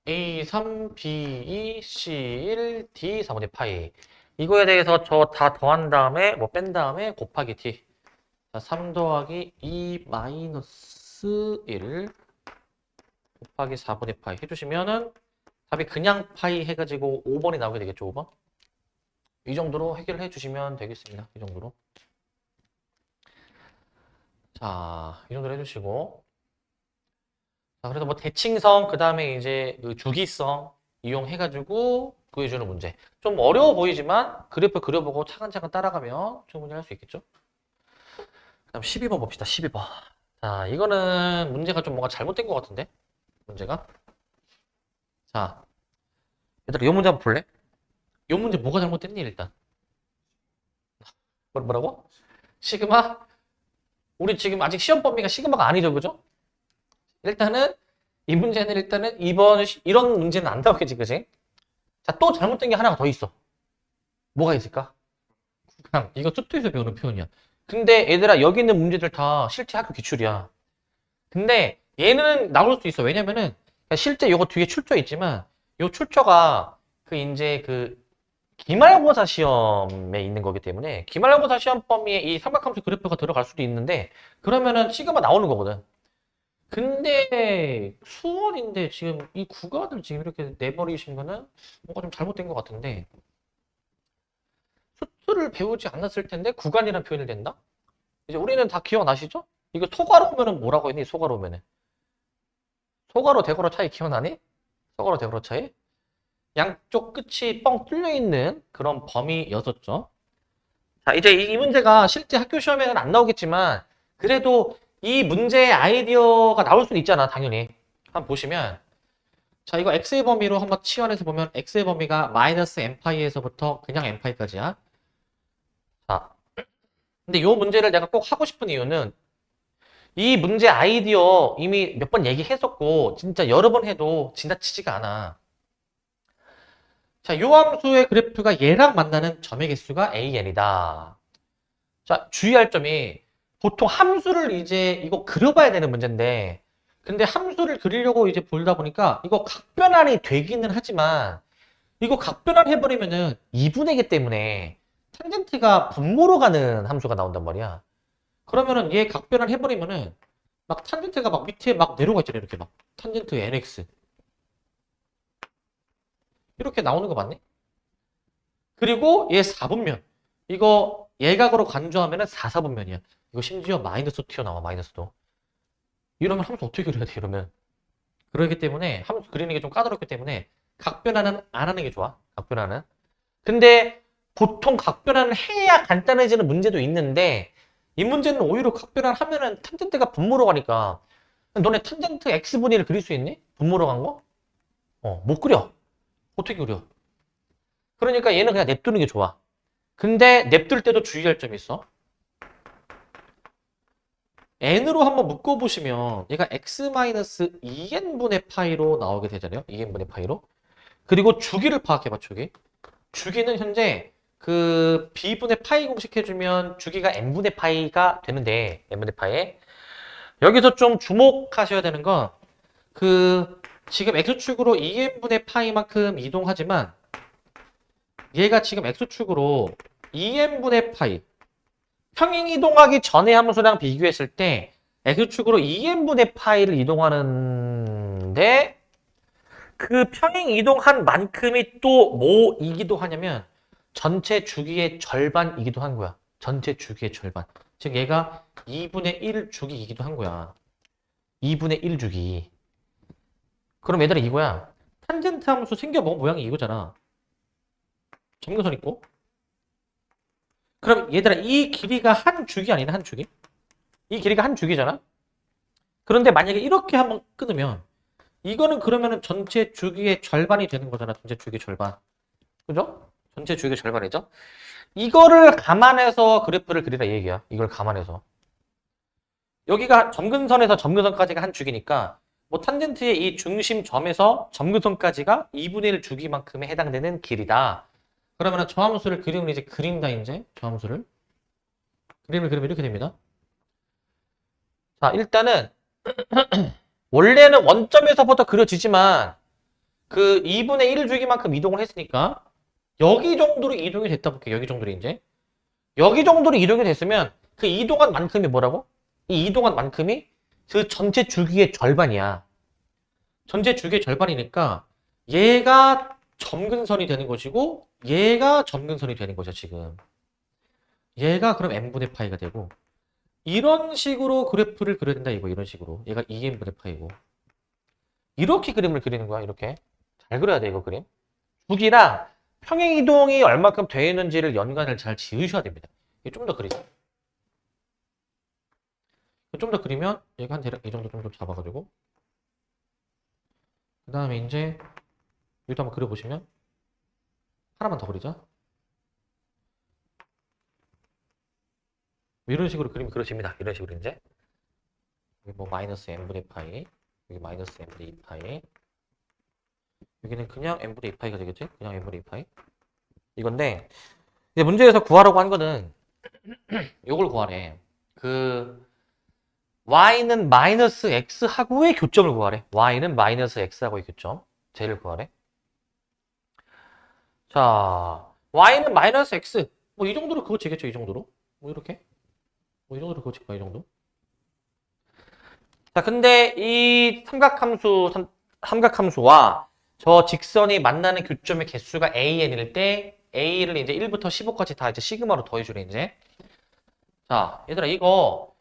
a3, b2, c1, d 4분의 파이. 이거에 대해서 저 다 더한 다음에, 뭐 뺀 다음에 곱하기 t. 자, 3 더하기 2 마이너스 1 곱하기 4분의 파이 해주시면은 답이 그냥 파이 해가지고 5번이 나오게 되겠죠, 5번? 이 정도로 해결해 주시면 되겠습니다. 이 정도로. 자, 이 정도로 해주시고. 자, 그래서 뭐 대칭성, 그 다음에 이제 그 주기성 이용해가지고 구해주는 문제. 좀 어려워 보이지만 그래프 그려보고 차근차근 따라가면 충분히 할 수 있겠죠? 그 다음 12번 봅시다. 12번. 자, 이거는 문제가 좀 뭔가 잘못된 것 같은데? 문제가? 자, 얘들아, 이 문제 한번 볼래? 이 문제 뭐가 잘못됐니, 일단? 뭐라고? 시그마? 우리 지금 아직 시험 범위가 시그마가 아니죠, 그죠? 일단은 이 문제는 일단은 이런 문제는 안 나오겠지, 그지? 자, 또 잘못된 게 하나가 더 있어. 뭐가 있을까? 그냥 이거 투투에서 배우는 표현이야. 근데 얘들아 여기 있는 문제들 다 실제 학교 기출이야. 근데 얘는 나올 수 있어. 왜냐면은 실제 요거 뒤에 출처 있지만 요 출처가 그 이제 그 기말고사 시험에 있는 거기 때문에 기말고사 시험 범위에 이 삼각함수 그래프가 들어갈 수도 있는데 그러면은 시그마 나오는 거거든. 근데 수원인데 지금 이 국어를 지금 이렇게 내버리신 거는 뭔가 좀 잘못된 것 같은데 수를 배우지 않았을 텐데 구간이라는 표현을 된다? 이제 우리는 다 기억나시죠? 이거 소가로면은 뭐라고 했니? 소가로면은. 소가로 대가로 차이 기억나니? 소가로 대가로 차이? 양쪽 끝이 뻥 뚫려 있는 그런 범위였었죠. 자, 이제 이 문제가 실제 학교 시험에는 안 나오겠지만 그래도 이 문제의 아이디어가 나올 수는 있잖아, 당연히. 한번 보시면 자, 이거 x의 범위로 한번 치환해서 보면 x의 범위가 마이너스 n파이에서부터 그냥 n파이까지야. 자, 근데 이 문제를 내가 꼭 하고 싶은 이유는 이 문제 아이디어 이미 몇 번 얘기했었고 진짜 여러 번 해도 지나치지가 않아. 자, 요 함수의 그래프가 얘랑 만나는 점의 개수가 AN이다. 자, 주의할 점이 보통 함수를 이제 이거 그려봐야 되는 문제인데 근데 함수를 그리려고 이제 보다 보니까 이거 각변환이 되기는 하지만 이거 각변환 해버리면은 2분의기 때문에 탄젠트가 분모로 가는 함수가 나온단 말이야. 그러면은 얘 각변환 해버리면은 막 탄젠트가 막 밑에 막 내려가 있잖아요. 이렇게 막 탄젠트 nx 이렇게 나오는 거 맞네? 그리고 얘 4분면 이거 예각으로 간주하면은 4, 4분면이야. 이거 심지어 마이너스 튀어나와 마이너스도. 이러면 함수 어떻게 그려야 돼 이러면. 그러기 때문에 함수 그리는 게 좀 까다롭기 때문에 각변환은 안 하는 게 좋아. 각변환은. 근데 보통 각변환을 해야 간단해지는 문제도 있는데 이 문제는 오히려 각변환 하면은 탄젠트가 분모로 가니까 너네 탄젠트 x분위를 그릴 수 있니? 분모로 간 거? 못 그려. 어떻게 그려? 그러니까 얘는 그냥 냅두는 게 좋아. 근데 냅둘 때도 주의할 점이 있어. n으로 한번 묶어보시면 얘가 x-2n분의 파이로 나오게 되잖아요. 2n분의 파이로. 그리고 주기를 파악해봐, 주기. 주기는 현재 그 b분의 파이 공식 해주면 주기가 n분의 파이가 되는데 n분의 파이. 여기서 좀 주목하셔야 되는 건 그 지금 x축으로 2n분의 파이만큼 이동하지만 얘가 지금 x축으로 2n분의 파이 평행 이동하기 전에 함수랑 비교했을 때 x축으로 2n분의 파이를 이동하는데 그 평행 이동한 만큼이 또 뭐이기도 하냐면 전체 주기의 절반이기도 한 거야. 전체 주기의 절반. 즉 얘가 2분의 1 주기이기도 한 거야. 2분의 1 주기. 그럼 얘들아 이거야. 탄젠트 함수 생겨본 모양이 이거잖아. 점근선 있고. 그럼 얘들아 이 길이가 한 주기 아니나 한 주기? 이 길이가 한 주기잖아. 그런데 만약에 이렇게 한번 끊으면 이거는 그러면은 전체 주기의 절반이 되는 거잖아. 전체 주기의 절반. 그죠? 전체 주기의 절반이죠. 이거를 감안해서 그래프를 그리라 이 얘기야. 이걸 감안해서. 여기가 점근선에서 점근선까지가 한 주기니까 뭐 탄젠트의 이 중심점에서 점근선까지가 2분의 1 주기만큼에 해당되는 길이다. 그러면은 저 함수를 그림을 이제 그린다 이제 저 함수를 그림을 그리면 이렇게 됩니다. 자 일단은 원래는 원점에서부터 그려지지만 그 2분의 1 주기만큼 이동을 했으니까 여기 정도로 이동이 됐다 볼게요. 여기 정도로 이제 여기 정도로 이동이 됐으면 그 이동한 만큼이 뭐라고? 이 이동한 만큼이 그 전체 주기의 절반이야. 전체 주기의 절반이니까 얘가 점근선이 되는 것이고 얘가 점근선이 되는 거죠 지금. 얘가 그럼 n분의 파이가 되고 이런 식으로 그래프를 그려야 된다 이거. 이런 식으로 얘가 2n분의 파이고 이렇게 그림을 그리는 거야. 이렇게 잘 그려야 돼 이거 그림. 주기랑 평행이동이 얼마큼 되어 있는지를 연관을 잘 지으셔야 됩니다. 좀 더 그리자. 좀 더 그리면 얘가 한 대략 이 정도 좀 잡아가지고 그 다음에 이제 여기도 한번 그려보시면 하나만 더 그리자. 이런 식으로 그림이 그려집니다. 이런 식으로 이제 여기 뭐 마이너스 n분의 파이, 여기 마이너스 n분의 2파이, 여기는 그냥 n분의 2파이가 되겠지? 그냥 n분의 2파이. 이건데 이제 문제에서 구하라고 한 거는 이걸 구하래. 그 y는 마이너스 x하고의 교점을 구하래. y는 마이너스 x하고의 교점. 쟤를 구하래. 자, y는 마이너스 x. 뭐 이 정도로 그어지겠죠, 이 정도로. 뭐 이렇게. 뭐 이 정도로 그어질 거야, 이 정도. 자, 근데 이 삼각함수와 저 직선이 만나는 교점의 개수가 an일 때 a를 이제 1부터 15까지 다 이제 시그마로 더해주래, 이제. 자, 얘들아, 이거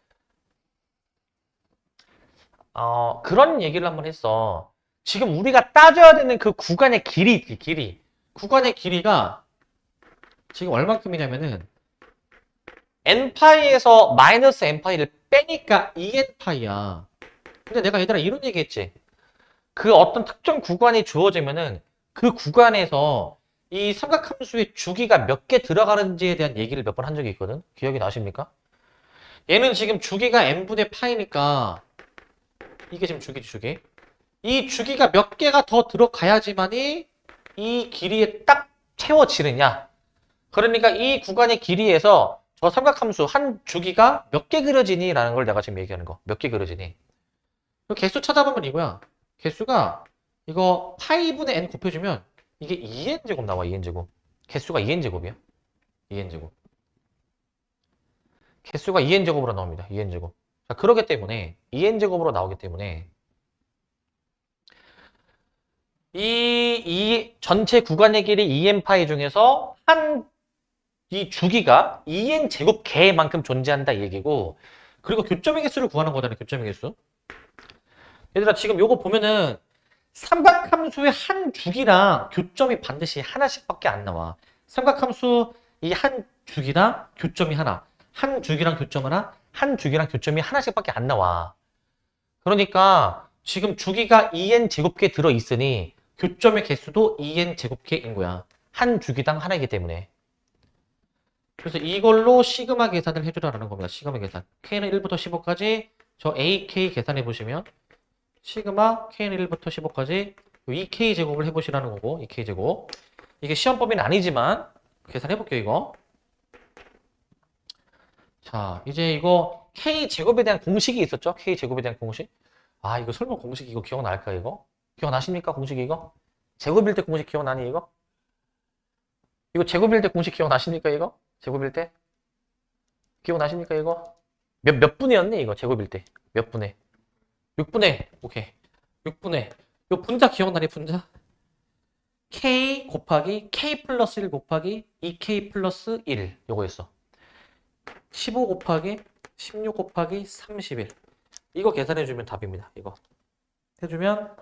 그런 얘기를 한번 했어. 지금 우리가 따져야 되는 그 구간의 길이, 길이. 구간의 길이가 지금 얼만큼이냐면은 n파이에서 마이너스 n파이를 빼니까 2n파이야. 근데 내가 얘들아 이런 얘기 했지. 그 어떤 특정 구간이 주어지면은 그 구간에서 이 삼각함수의 주기가 몇 개 들어가는지에 대한 얘기를 몇 번 한 적이 있거든. 기억이 나십니까? 얘는 지금 주기가 n분의 파이니까 이게 지금 주기지, 주기. 이 주기가 몇 개가 더 들어가야지만이 이 길이에 딱 채워지느냐. 그러니까 이 구간의 길이에서 저 삼각함수 한 주기가 몇 개 그려지니? 라는 걸 내가 지금 얘기하는 거. 몇 개 그려지니? 개수 찾아보면 이거야. 개수가 이거 파이분의 n 곱해주면 이게 2n제곱 나와. 2n제곱. 개수가 2n제곱이야. 2n제곱. 개수가 2n제곱으로 나옵니다. 2n제곱. 자, 그러기 때문에 2n제곱으로 나오기 때문에 이 전체 구간의 길이 2n파이 중에서 이 주기가 2n 제곱 개만큼 존재한다 이 얘기고, 그리고 교점의 개수를 구하는 거잖아요. 교점의 개수. 얘들아 지금 요거 보면은 삼각함수의 한 주기랑 교점이 반드시 하나씩밖에 안 나와. 삼각함수 이 한 주기랑 교점이 하나, 한 주기랑 교점 하나, 한 주기랑 교점이 하나씩밖에 안 나와. 그러니까 지금 주기가 2n 제곱개 들어있으니 교점의 개수도 2n 제곱개인 거야. 한 주기당 하나이기 때문에. 그래서 이걸로 시그마 계산을 해주라는 겁니다. 시그마 계산. K는 1부터 15까지 저 AK 계산해 보시면 시그마 K는 1부터 15까지 2K 제곱을 해보시라는 거고 2K 제곱. 이게 시험 범위는 아니지만 계산해 볼게요 이거. 자 이제 이거 K 제곱에 대한 공식이 있었죠? K 제곱에 대한 공식. 아 이거 설마 공식 이거 기억날까 이거? 기억나십니까 공식 이거? 제곱일 때 공식 기억나니 이거? 이거 제곱일 때 공식 기억나십니까 이거? 제곱일 때? 기억나십니까 이거? 몇 분의였네 이거 제곱일 때 몇 분의 6분의 오케이 6분의 요 분자 기억나니 분자? K 곱하기 K 플러스 1 곱하기 2K 플러스 1 요거였어 15 곱하기 16 곱하기 31 이거 계산해주면 답입니다 이거 해주면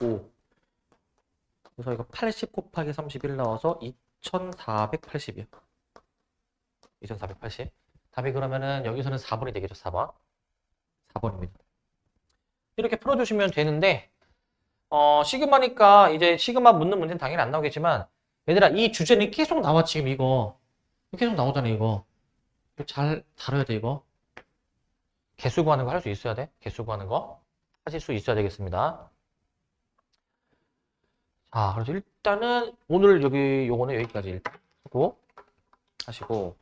5 그래서 이거 80 곱하기 31 나와서 2480이요 2480 답이 그러면은 여기서는 4번이 되겠죠 4번 4번입니다 이렇게 풀어주시면 되는데 시그마니까 이제 시그마 묻는 문제는 당연히 안 나오겠지만 얘들아 이 주제는 계속 나와 지금 이거 계속 나오잖아 이거 잘 다뤄야 돼 이거 개수 구하는 거 할 수 있어야 돼 개수 구하는 거 하실 수 있어야 되겠습니다 자 그래서 일단은 오늘 여기 요거는 여기까지 일단 하고 하시고